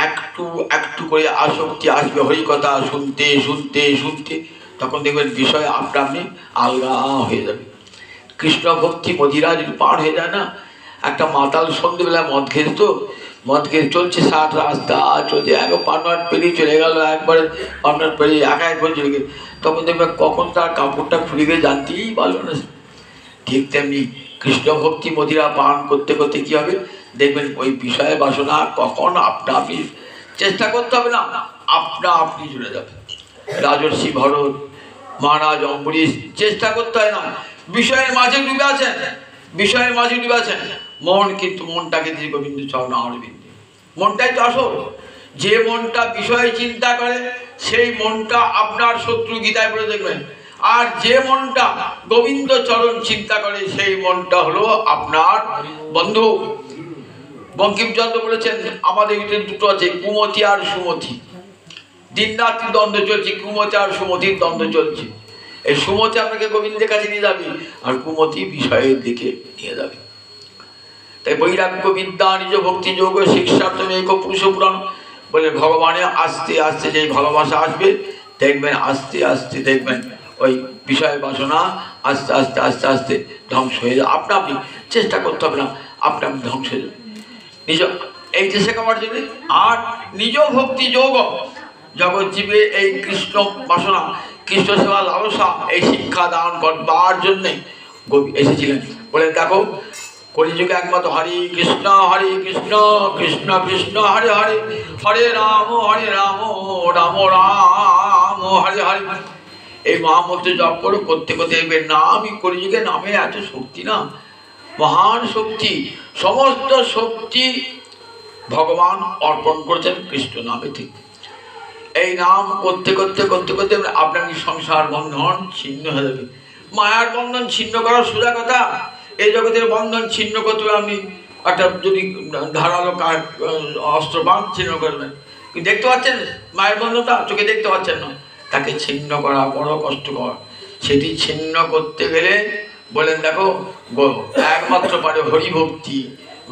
A: একটু একটু করে আসক্তি আসবে, হরিকথা শুনতে শুনতে শুনতে, তখন দেখবেন বিষয় আপনি আলগা হয়ে যাবে। কৃষ্ণ ভক্তি মদিরা যদি পার হয়ে যায় না, একটা মাতাল সন্ধ্যেবেলা মদ খেয়ে, তো মদ খেয়ে চলছে, 60 রাস্তা চলছে, একবার পার্টনার পেরিয়ে চলে গেল, একবারে পার্টনার পেরিয়ে একা করে চলে গেল, তখন দেখবেন কখন তার কাপড়টা খুলে গিয়ে জানতেই পারল না। ঠিক তেমনি কৃষ্ণ ভক্তি মদিরা পান করতে করতে কি হবে দেখবেন, ওই বিষয়ে বাসনা কখন আপনি চেষ্টা করতে হবে না, আপনি চলে যাবে। রাজর্ষি ভরত, মহারাজ অম্বরীশ চেষ্টা করতে হয় না, বিষয়ের মাঝে ডুবে আছেন, বিষয়ের মাঝে ডুবে আছেন। মন কিন্তু মনটাকে দিয়ে গোবিন্দ চরণারবিন্দে, মনটাই তো আসল। যে মনটা বিষয়ে চিন্তা করে সেই মনটা আপনার শত্রু, গীতায় বলে দেখবেন। আর যে মনটা গোবিন্দ চরণ চিন্তা করে সেই মনটা হলো আপনার বন্ধু। বঙ্কিমচন্দ্র বলেছেন, আমাদের ভিতরে দুটো আছে, কুমতি আর সুমতি। দিন রাত্রি দ্বন্দ্ব চলছে, কুমতি আর সুমতির দ্বন্দ্ব চলছে। এই সুমতি আপনাকে গোবিন্দের কাছে নিয়ে যাবে, আর কুমতি বিষয়ের দিকে নিয়ে যাবে। তাই বৈরাগ্য বিদ্যা নিজ ভক্তি যোগ শিক্ষার্থ এক পুরুষ পুরাণ বলে, ভগবানের আস্তে আস্তে যে ভালোবাসা আসবে দেখবেন, আস্তে আস্তে দেখবেন ওই বিষয় বাসনা আস্তে আস্তে আস্তে আস্তে ধ্বংস হয়ে যাবে। আপনি চেষ্টা করতে হবে না, আপনি ধ্বংস হয়ে যাবে নিজ এই যে শেখাবার জন্য। আর নিজ ভক্তি যোগ জগৎ জীবে এই কৃষ্ণ বাসনা, কৃষ্ণ সেবা লালসা, এই শিক্ষা দান করবার জন্যে এসেছিলেন। বলে দেখো, কলিযুগে একমাত্র হরে কৃষ্ণ কৃষ্ণ কৃষ্ণ হরে হরে, হরে রাম রাম রাম হরে হরে। এই মহামন্ত্র জপ করো, করতে করতে দেখবেন নামই কলিযুগে, নামে এত শক্তি না, মহান শক্তি। সমস্ত শক্তি ভগবান অর্পণ করেছেন কৃষ্ণ নামে। ঠিক এই নাম করতে করতে করতে করতে আপনার সংসার বন্ধন ছিন্ন হয়ে যাবে। মায়ার বন্ধন ছিন্ন করার সোজা কথা, এই জগতের বন্ধন ছিন্ন করতে হবে। আপনি একটা যদি ধারালো অস্ত্র বান ছিন্ন করবেন, কিন্তু দেখতে পাচ্ছেন মায়ের বন্ধনটা, চোখে দেখতে পাচ্ছেন না, তাকে ছিন্ন করা বড় কষ্টকর। সেটি ছিন্ন করতে গেলে বলেন দেখো একমাত্র পারে হরিভক্তি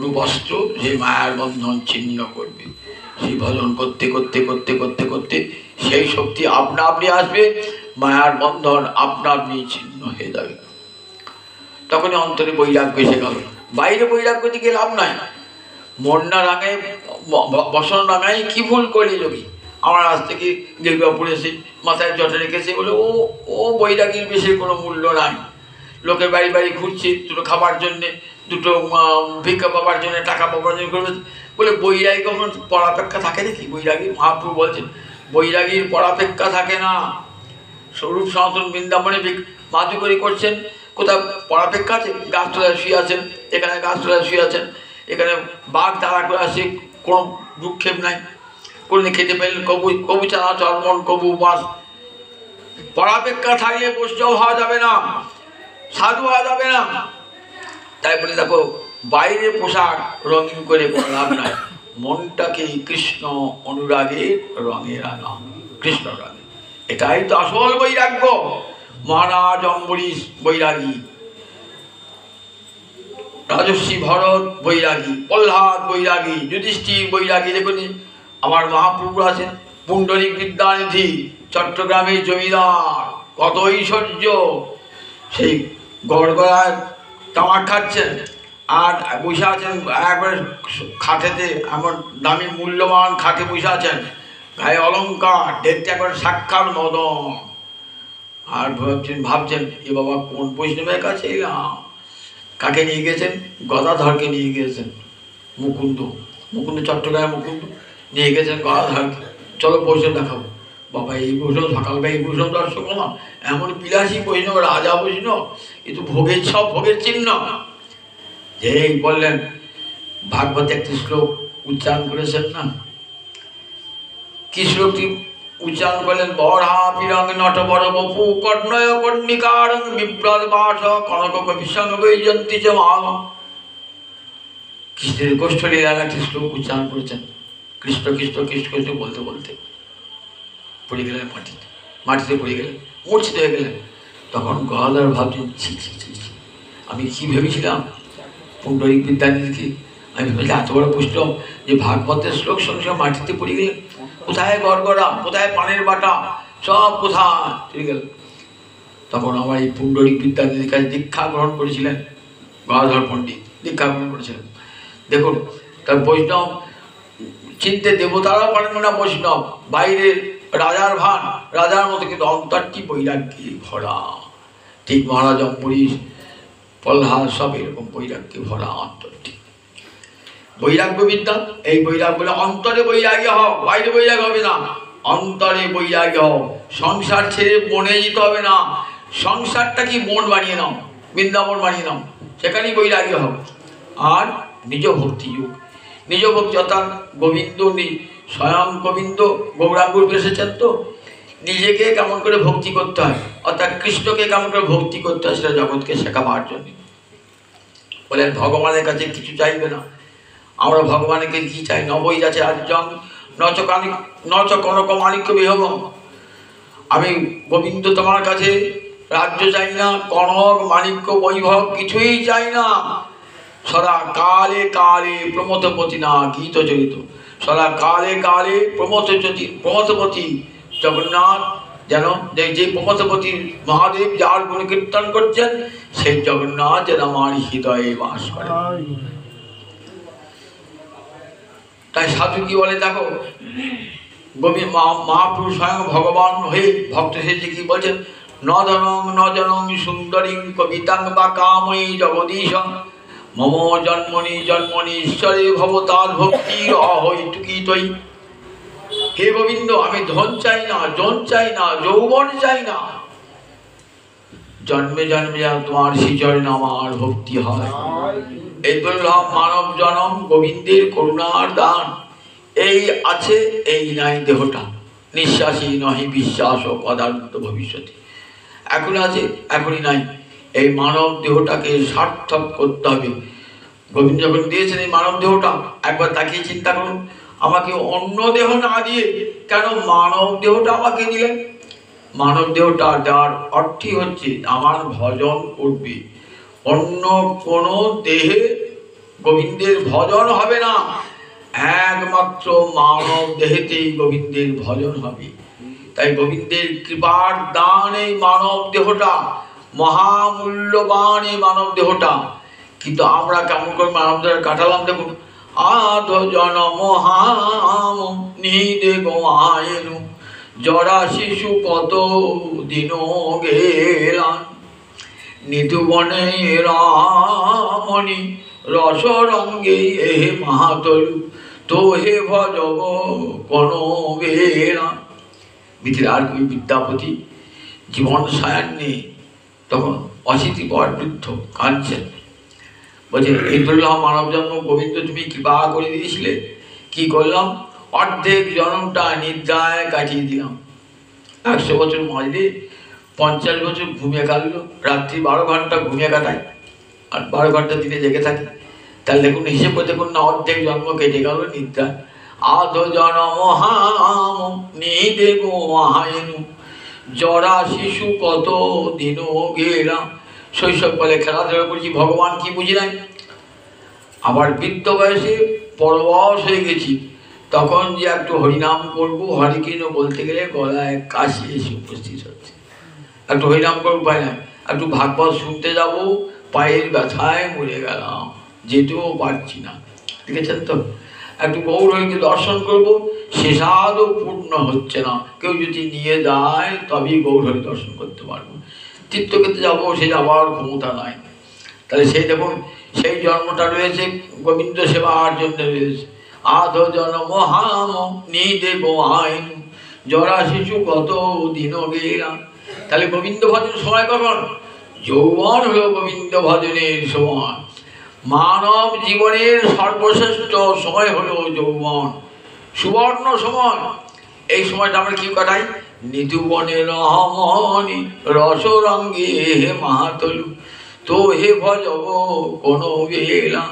A: রূপস্ত্র, যে মায়ার বন্ধন ছিন্ন করবে। সেই ভজন করতে করতে করতে করতে করতে সেই শক্তি আপনা আপনি আসবে, মায়ার বন্ধন আপনা আপনি ছিন্ন হয়ে যাবে। তখনই অন্তরে বৈরাগ্য এসে গেল। বাইরে বৈরাগ্য দিকে লাভ নাই। মন না রাঙায় বসন রাঙায় কি ভুল করলি যোগী। আমার আজ থেকে গেরুয়া পড়েছে, মাথায় জটে রেখেছে বলে ও ও বৈরাগীর বেশি কোনো মূল্য নাই। লোকের বাড়ি বাড়ি ঘুরছে দুটো খাবার জন্যে, দুটো ভিক্ষা পাবার জন্য, টাকা পাবার জন্য করবে বলে। বৈরাগী কখন পরাপেক্ষা থাকে নাকি? বৈরাগী মহাপ্রভু বলছেন বৈরাগীর পরাপেক্ষা থাকে না। স্বরূপ সনাতন বৃন্দাবনে মাধুকরী করছেন, কোথাও পরাপেক্ষা আছে? গাছতলায় শুয়ে আছেন, এখানে গাছতলায় শুয়ে আছেন, এখানে বাঘ তাড়া করে আসে, কোনো ভ্রুক্ষেপ নাই, কোনদিন খেতে পেলেন কবু কবু চানা চর্মন কবু মাছ। পরাপেক্ষা থাকলে বৈষ্ণব হওয়া যাবে না, সাধু হওয়া যাবে না। তাই বলে দেখো বাইরে পোশাক রঙিন করে কোনো লাভ নাই। মনটাকে কৃষ্ণ অনুরাগের রঙে রাঙা, কৃষ্ণ রাগে, এটাই তো আসল বৈরাগ্য। মহারাজ অম্বরীশ বৈরাগী, রাজর্ষি ভরত বৈরাগী, প্রহ্লাদ বৈরাগী, যুধিষ্ঠির বৈরাগী। দেখুন আমার মহাপ্রভু আছেন পুণ্ডরিক বিদ্যানিধি, চট্টগ্রামের জমিদার, কত ঐশ্বর্য। সেই গড়গড়ায় তামাক খাচ্ছেন আর বসে আছেন একবার খাটেতে, এমন দামি মূল্যবান খাটে বসে আছেন, গায়ে অলঙ্কার, দেখতে একবার সাক্ষাৎ মদন। আর ভাবছেন এ বাবা কোন বৈষ্ণবের কাছে এলাম। কাকে নিয়ে গেছেন? গদাধরকে নিয়ে গিয়েছেন। মুকুন্দ, মুকুন্দ চট্টগ্রামের মুকুন্দ নিয়ে গেছেন গদাধরকে। চলো বৈষ্ণব দেখাবো। বাবা এই বৈষ্ণব সকালবেলা এই বৈষ্ণব দর্শক না, এমন বিলাসী বৈষ্ণব, রাজা বৈষ্ণব, এ তো ভোগের সব ভোগের চিহ্ন। যেই বললেন ভাগবতে একটি শ্লোক উচ্চারণ করেছেন না, কি শ্লোকটি উচ্চারণ করলেন? বরহা পিরং নট বড় বপু কর্ণয় কর্ণিকারং বিপ্রদ বাস কনক কবিসং বৈজন্তী চ মাল। কৃষ্ণের গোষ্ঠলীলার একটি শ্লোক উচ্চারণ করেছেন। কৃষ্ণ কৃষ্ণ কৃষ্ণ কৃষ্ণ বলতে বলতে পড়ে গেলেন মাটিতে, মাটিতে পড়ে গেলেন, মূর্ছিত হয়ে গেলেন। তখন গদাধর ভাবছেন ছি ছি ছি ছি, আমি কি ভেবেছিলাম পুণ্ডরিক বিদ্যানিধিকে, আমি ভেবেছি এত বড় বৈষ্ণব যে ভাগবতের শ্লোক সঙ্গে সঙ্গে মাটিতে পড়ে গেলেন। কোথায় গড়গড়া, কোথায় পানের বাটা, সব কোথায় চলে গেল। তখন আমার এই পুণ্ডরিক বিদ্যানিধির কাছে দীক্ষা গ্রহণ করেছিলেন গদাধর পণ্ডিত, দীক্ষা গ্রহণ করেছিলেন। দেখুন তার বৈষ্ণব চিনতে দেবতারাও পারেন না বৈষ্ণব, বাইরের রাজার ভান, রাজার মতো, কিন্তু অন্তরটি বৈরাগ্যে ভরা। ঠিক মহারাজ অম্বরীশ, প্রহ্লাদ সব এরকম বৈরাগ্যে ভরা অন্তরটি। বৈরাগ্য বিদ্যা, এই বৈরাগ্য বলে অন্তরে বৈরাগ্য হও, বাইরে বৈরাগ্য হবে না, অন্তরে বৈরাগ্য হও। সংসার ছেড়ে বনে যেতে হবে না, সংসারটা কি মন বানিয়ে নাও, বৃন্দাবন বানিয়ে নাও, সেখানেই বৈরাগ্য হও। আর নিজ ভক্তি যুগ, নিজ ভক্তি অর্থাৎ গোবিন্দ, স্বয়ং গোবিন্দ গৌরাঙ্গুর এসেছেন, তো নিজেকে কেমন করে ভক্তি করতে হয়, অর্থাৎ কৃষ্ণকে কেমন করে ভক্তি করতে হয়, সেটা জগৎকে শেখাবার জন্য বলেন। ভগবানের কাছে কিছু চাইবে না, আমরা ভগবানের কাছে কি চাই? নবই যাচ্ছে আর্যং নচ কনক মাণিক্য বিহব। আমি গোবিন্দ তোমার কাছে রাজ্য চাই না, কনক মাণিক্য বৈভব কিছুই চাই না। সদা কালে কালে প্রমথপতি না গীত চরিত, সদা কালে কালে প্রমথপতি জগন্নাথ, যেন যে প্রমথপতি মহাদেব যার গুণ কীর্তন করছেন, সেই জগন্নাথ যেন আমার হৃদয়ে বাস করে। তাই সাধু কি বলে দেখো, মহাপুরুষ স্বয়ং ভগবান হয়ে ভক্ত সেজে কি বলছেন? ন জনং সুন্দরী কবিতাং বা কাময়ী জগদীশ মম জন্মনি জন্মনি ঈশ্বরে ভবতার ভক্তির অহৈতুকী তৈ। হে গোবিন্দ, আমি ধন চাই না, জন চাই না, যৌবন চাই না, জন্মে জন্মে যেন তোমার শ্রীচরণে আমার ভক্তি হয়। এই দুর্লভ মানব জনম গোবিন্দের করুণার দান। এই আছে, এই নাই দেহটা, নিঃশ্বাসী নহি বিশ্বাস ও পদার্থ ভবিষ্যতে। এখন আছে, এখনই নাই, এই মানব দেহটাকে সার্থক করতে হবে। গোবিন্দ যখন দিয়েছেন এই মানব দেহটা, একবার তাকিয়ে চিন্তা করুন, আমাকে অন্য দেহ না দিয়ে কেন মানব দেহটা আমাকে দিলেন? মানব দেহটা যার অর্থই হচ্ছে আমার ভজন করবে। অন্য কোনো দেহে গোবিন্দের ভজন হবে না, একমাত্র মানব দেহেতেই গোবিন্দের ভজন হবে। তাই গোবিন্দের কৃপার দান এই মানব দেহটা, মহামূল্যবান এই মানব দেহটা। কিন্তু আমরা কেমন করে মানব দেহ কাটালাম দেখুন। আধ জনম হাম নিদে গোয়ায়েনু জরা শিশু কত দিন গেলাম নিধুবনে রামণি রসরঙ্গে হে মাহাতলু তো হে ভজব কোন বেলা। মিথিলার কবি বিদ্যাপতি জীবন সায়ান্নে তখন অশীতিপর বৃদ্ধ কাঁদছেন, বলছে এই দুর্লভ মানব জন্ম গোবিন্দ তুমি কৃপা করে দিয়েছিলে, কি করলাম? অর্ধেক জন্মটা নিদ্রায় কাটিয়ে দিলাম। 100 বছর মাঝে 50 বছর ঘুমিয়ে কাটলো, রাত্রি 12 ঘন্টা ঘুমিয়ে কাটায় আর 12 ঘন্টা দিনে জেগে থাকে। তাহলে দেখুন হিসেব করে দেখুন না, অর্ধেক জন্ম কেটে গেল নিদ্রায়। আধ জনম হাম নিদে গোয়ায়েনু জরা শিশু কত দিন গেলাম। শৈশবকালে খেলাধুলা করছি, ভগবান কি বুঝি নাই। আবার বৃদ্ধ বয়সে পরবশ হয়ে গেছি, তখন যে একটু হরিনাম করবো, হরিকৃষ্ণ বলতে গেলে গলায় কাশি এসে উপস্থিত হচ্ছে। একটু হরিনাম করবো পাই না, একটু ভাগবত শুনতে যাব, পায়ের ব্যথায় মরে গেলাম, যেতেও পারছি না। দেখেছেন তো, একটু গৌর হরিকে দর্শন করবো, শেষাদও পূর্ণ হচ্ছে না। কেউ যদি নিয়ে যায় তবেই গৌর হরি দর্শন করতে পারবো। তীর্থক্ষেত্রে যাবো, সে যাওয়ার ক্ষমতা নাই। তাহলে সেই দেখুন সেই জন্মটা রয়েছে গোবিন্দ সেবার জন্য রয়েছে। আধ জন্ম হাম নিদে গোয়ায়েনু জরা শিশু কত দিন গেলাম। তাহলে গোবিন্দ ভজন সময় কখন? যৌবন হলো গোবিন্দ ভজনের সময়। মানব জীবনের সর্বশ্রেষ্ঠ সময় হলো যৌবন, সুবর্ণ সময়। এই সময়টা আমরা কি কাটাই? নিধুবনে রমণি রসরঙ্গে হে মাহাতলু তো হে ভজব কোন বেলা।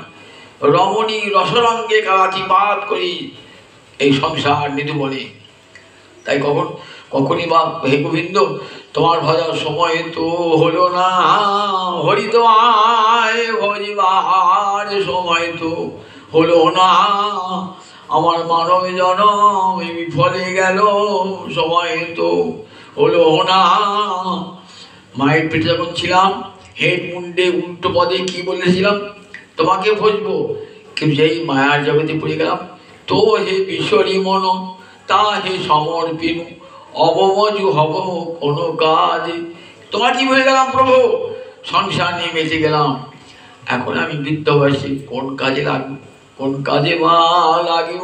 A: রমণী রসরঙ্গে কালাতিপাত করি এই সংসার নিধুবনে। তাই কখনই বা হে গোবিন্দ তোমার ভজার সময় তো হলো না, হরি তো আয় ভজিবার সময় তো হলো না, আমার মানব জনম বিফলে গেল সময় তো হলো না। মায়ের পেটে যখন ছিলাম হেড মুন্ডে উল্টো পদে কি বলেছিলাম? তোমাকে ভজবো। কিন্তু যেই মায়ার জগতে পড়ে গেলাম, তো হে বিশ্বরী মন তা হে সমর্পিনু অবমজু হব কোনো কাজে। তোমার কি হয়ে গেলাম প্রভু, সংসার নিয়ে বেঁচে গেলাম। এখন আমি বৃদ্ধ বয়সে কোন কাজে লাগবো? কোন কাজে মা লাগিব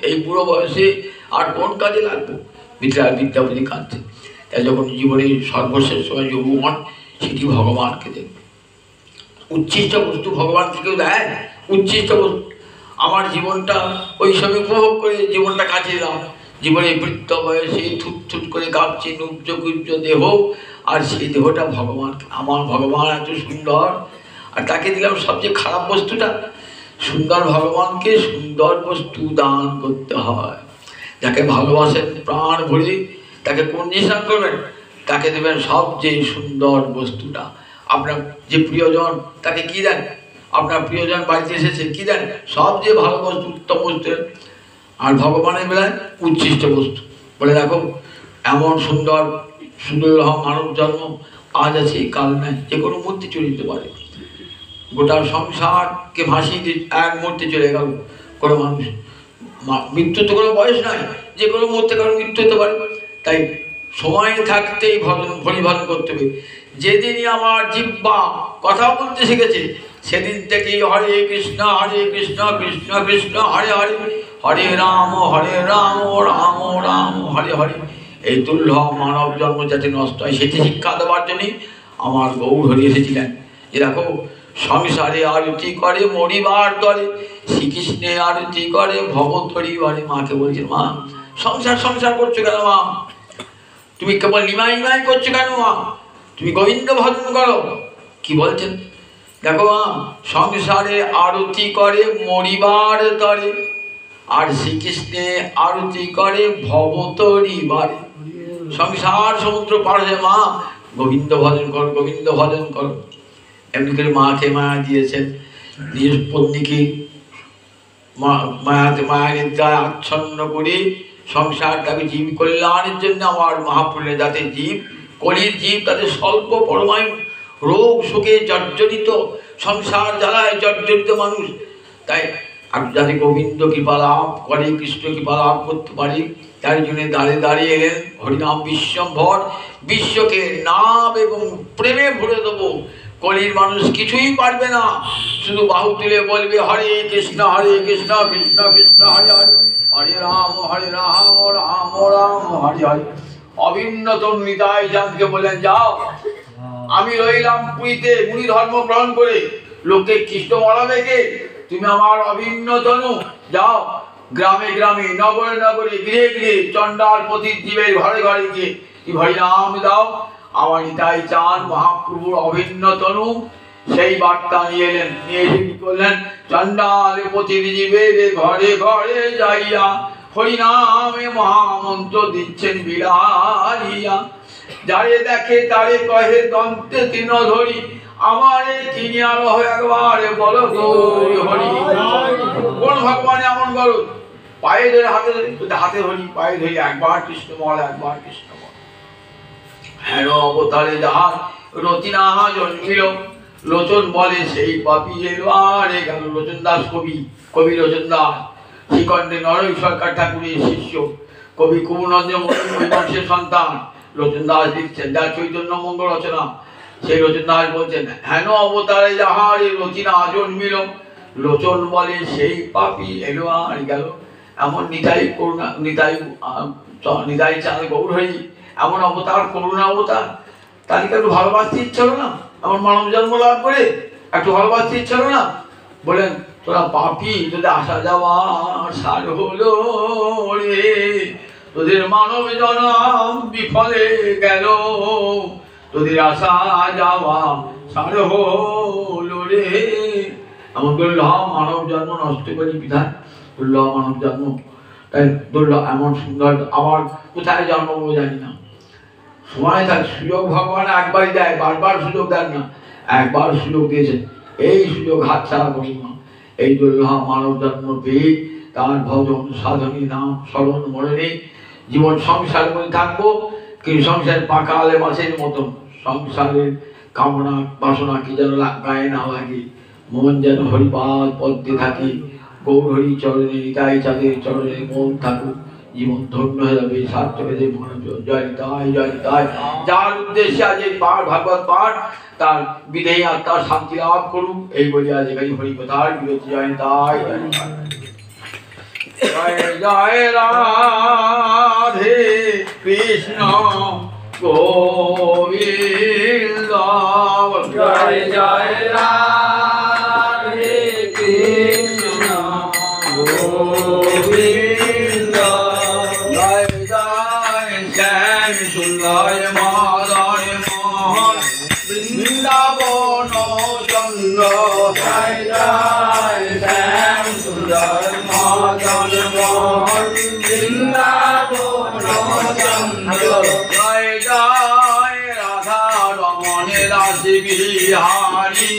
A: এই বুড়ো বয়সে, আর কোন কাজে লাগবো? বিদ্যাপতি কাঁদছে। তাই যখন জীবনের সর্বশেষ সময় যৌবন, সেটি ভগবানকে দেখবে। উচ্ছিষ্ট বস্তু ভগবানকে কেউ দেয়? উচ্ছিষ্ট বস্তু আমার জীবনটা ওই সময় উপভোগ করে জীবনটা কাটিয়ে দিলাম। জীবনে বৃদ্ধ বয়সে থুট করে কাঁপছে নুব্জ কুব্জ দেহ, আর সেই দেহটা ভগবান। আমার ভগবান এত সুন্দর, আর তাকে দিলাম সবচেয়ে খারাপ বস্তুটা। সুন্দর ভগবানকে সুন্দর বস্তু দান করতে হয়। যাকে ভালোবাসেন প্রাণ ভরে, তাকে কন্ডিশন করবেন, তাকে দেবেন সবচেয়ে সুন্দর বস্তুটা। আপনার যে প্রিয়জন তাকে কি দেন? আপনার প্রিয়জন বাড়িতে এসেছে কি দেন? সবচেয়ে ভালো বস্তু, উত্তম বস্তু। আর ভগবানের বেলায় উচ্ছিষ্ট বস্তু। বলে রাখো এমন সুন্দর সুদূর মানব জন্ম আজ আছে কাল নাই, যে কোনো মুহূর্তে চলে যেতে পারে। গোটা সংসারকে ভাসিয়ে দিয়ে এক মুহূর্তে চলে গেল কোনো মানুষ। মৃত্যু তো কোনো বয়স নাই, যে কোনো মুহূর্তে কারো মৃত্যু হতে পারে। তাই সময় থাকতেই হরিভজন করতে হবে। যেদিনই আমার জিহ্বা কথা বলতে শিখেছে, সেদিন থেকেই হরে কৃষ্ণ কৃষ্ণ কৃষ্ণ হরে হরে, হরে রাম রাম রাম হরে হরে। এই দুর্লভ মানব জন্ম যাতে নষ্ট হয় সেটি শিক্ষা দেওয়ার জন্যই আমার গৌর হরি এসেছিলেন। যে দেখো সংসারে আরতি করে মরিবার দরে, শ্রীকৃষ্ণে আরতি করে ভবতরিবারে। মাকে বলছেন, মা সংসার করছো কেন? মা তুমি কেবল নিমাই করছো কেন? মা তুমি গোবিন্দ ভজন করো। কি বলছেন দেখো, সংসারে আরতি করে মরিবার তরে, আর শ্রীকৃষ্ণে আরতি করে ভবতরিবারে। সংসার সমুদ্র পার হয়ে মা গোবিন্দ ভজন করো, গোবিন্দ ভজন করো। এমনি করে মাকে মায়া দিয়েছেন, নিজের পত্নীকে মায়াতে মায়া নিদ্রায় আচ্ছন্ন করে সংসারটাকে জীব কল্যাণের জন্য আমার মহাপুণ্যে, যাতে জীব কলির জীব তাদের স্বল্প পরমায়ু রোগ শোকে জর্জরিত, সংসার জ্বালায় জর্জরিত মানুষ, তাই যাতে গোবিন্দ কৃপা লাভ করে, কৃষ্ণ কৃপা লাভ করতে পারি, তার জন্য দাঁড়িয়ে দাঁড়িয়ে এলেন হরিনাম বিশ্বম্ভর। বিশ্বকে নাম এবং প্রেমে ভরে দেবো। কলির মানুষ কিছুই পারবে না, শুধু বাহু তুলে বলবে হরে কৃষ্ণ কৃষ্ণ কৃষ্ণ হরে হরে, হরে রাম রাম রাম হরে হরে। অভিন্নত নিতাই চাঁদকে বললেন যাও, আমি রইলাম পুরীতে মুনি ধর্ম গ্রহণ করে, লোককে কৃষ্ণ বলা দেখে তুমি আমার অভিন্ন তনু, যাও গ্রামে গ্রামে নগরে নগরে গৃহে গৃহে চণ্ডাল পতিত জীবের ঘরে ঘরে গিয়ে তুমি হরিনাম দাও। আমার নিতাই চাঁদ মহাপ্রভুর অভিন্ন তনু সেই বার্তা নিয়ে এলেন, নিয়ে এসে কি করলেন, চণ্ডাল পতিত জীবের ঘরে ঘরে যাইয়া হরিনামে মহামন্ত্র দিচ্ছেন বিলাইয়া। যারে দেখে তারে কহে দন্তে তিন ধরি, আমারে কিনিয়া লহ একবার বলো গৌর হরি। কোন ভগবান এমন করো, পায়ে ধরে হাতে হাতে ধরি, পায়ে ধরি একবার কৃষ্ণ বল, একবার কৃষ্ণ বল। হ্যাঁ অবতারে যাহার রতিনা জন্মিল, লোচন বলে সেই পাপি এবারে গেল। লোচন দাস কবি, কবি লোচন দাস শ্রীকণ্ঠে নরই সরকার ঠাকুরের শিষ্য, কবি কুমুরঞ্জন বংশের সন্তান লোচন দাস লিখছেন, যার চৈতন্য মঙ্গল রচনা। সেই লোচন দাস বলছেন, হেন অবতারে যাহার রতিনা জন্মিল, লোচন বলে সেই পাপি এলো আর গেল। এমন নিতাই করুণা, নিতাই চাঁদ গৌর হরি এমন অবতার, করুণা অবতার, তাদেরকে একটু ভালোবাসতে ইচ্ছে হলো না? এমন মানব জন্ম লাভ করে একটু ভালোবাসতে ইচ্ছে হলো না? বলেন তোরা পাপি, তোদের আসা যাওয়া সার হলো রে, তোদের মানব জনম বিফলে গেল, তোদের আসা যাওয়া সার হলো রে। এমন দুর্লভ মানব জন্ম নষ্ট করি বিধান, দুর্লভ মানব জন্ম, তাই দুর্লভ এমন সুন্দর। আবার কোথায় জন্মবো জানি না, সময় থাক, সুযোগ ভগবান একবারই দেয়, বারবার সুযোগ দেন না, একবার সুযোগ দিয়েছেন, এই সুযোগ হাতছাড়া করি না। এই দুর্লভ মানব জন্ম পেয়ে তার ভজন সাধনী নাম স্মরণ মরণে জীবন সংসার করে থাকবো, কিন্তু সংসার পাকালে মাছের মতন, সংসারের কামনা বাসনা কি যেন গায়ে না লাগে, মন যেন হরিপাদ পদ্মে থাকে, গৌর হরি চরণে নিতাই চাঁদের চরণে মন থাকুক, জীবন ধন্য হয়ে যাবে, সার্থক হয়ে যাবে। জয় নিতাই জয় নিতাই। যার উদ্দেশ্যে আজ এই পাঠ ভাগবত পাঠ, তার বিদেহী আত্মার শান্তি লাভ করুক, এই বলে আজ এখানে হরি কথার বিরতি। জয় নিতাই জয় নিতাই। জয় জয় রাধে কৃষ্ণ গোবিন্দ,
B: জয় জয় রাধে কৃষ্ণ গোবিন্দ,
A: জয় জয় শ্যাম সুন্দর মাদন মোহন বৃন্দাবন চন্দ্র,
B: জয় জয় শ্যাম সুন্দর মদন মোহন বৃন্দাবন চন্দ্র,
A: জয় জয় রাধা রমণ রাশি বিহারী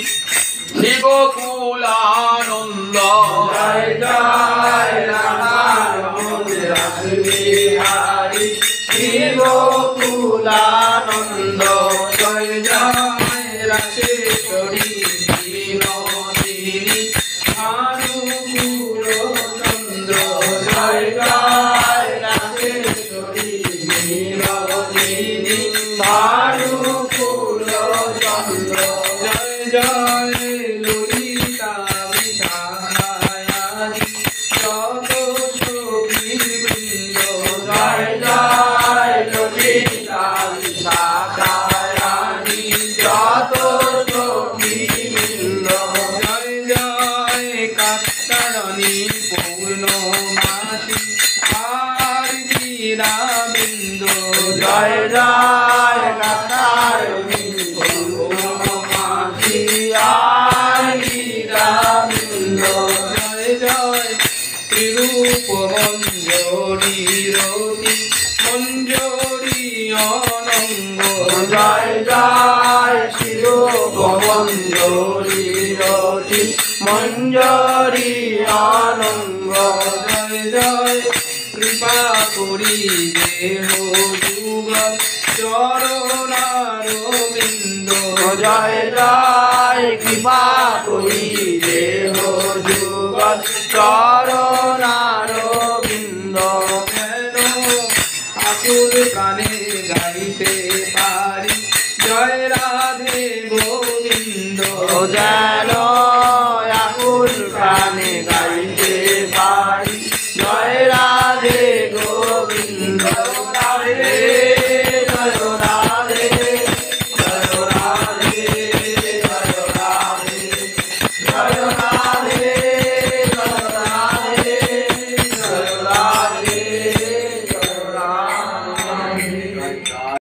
A: শ্রী গোকুলানন্দ,
B: জয় জয় রাধা রমণ রাসি বিহারী শ্রী গোকুলানন্দ, জয় জয় রাসেশ্বরী বিনোদিনী ভানুকুল চন্দ্র, জয় জয় রাসেশ্বরী বিনোদিনী ভানুকুল চন্দ্র, জয় জয় ললিতা বিশাখায়াদি যত কোটি মঞ্জরি আনন্দ জয় জয় কৃপা করি দেহ যুগল চরণারবিন্দ জয় জয় কৃপা করি দেহ যুগল চরণারবিন্দ কেন আকুল প্রাণে গাইতে পারি জয় রাধে গোবিন্দ জয়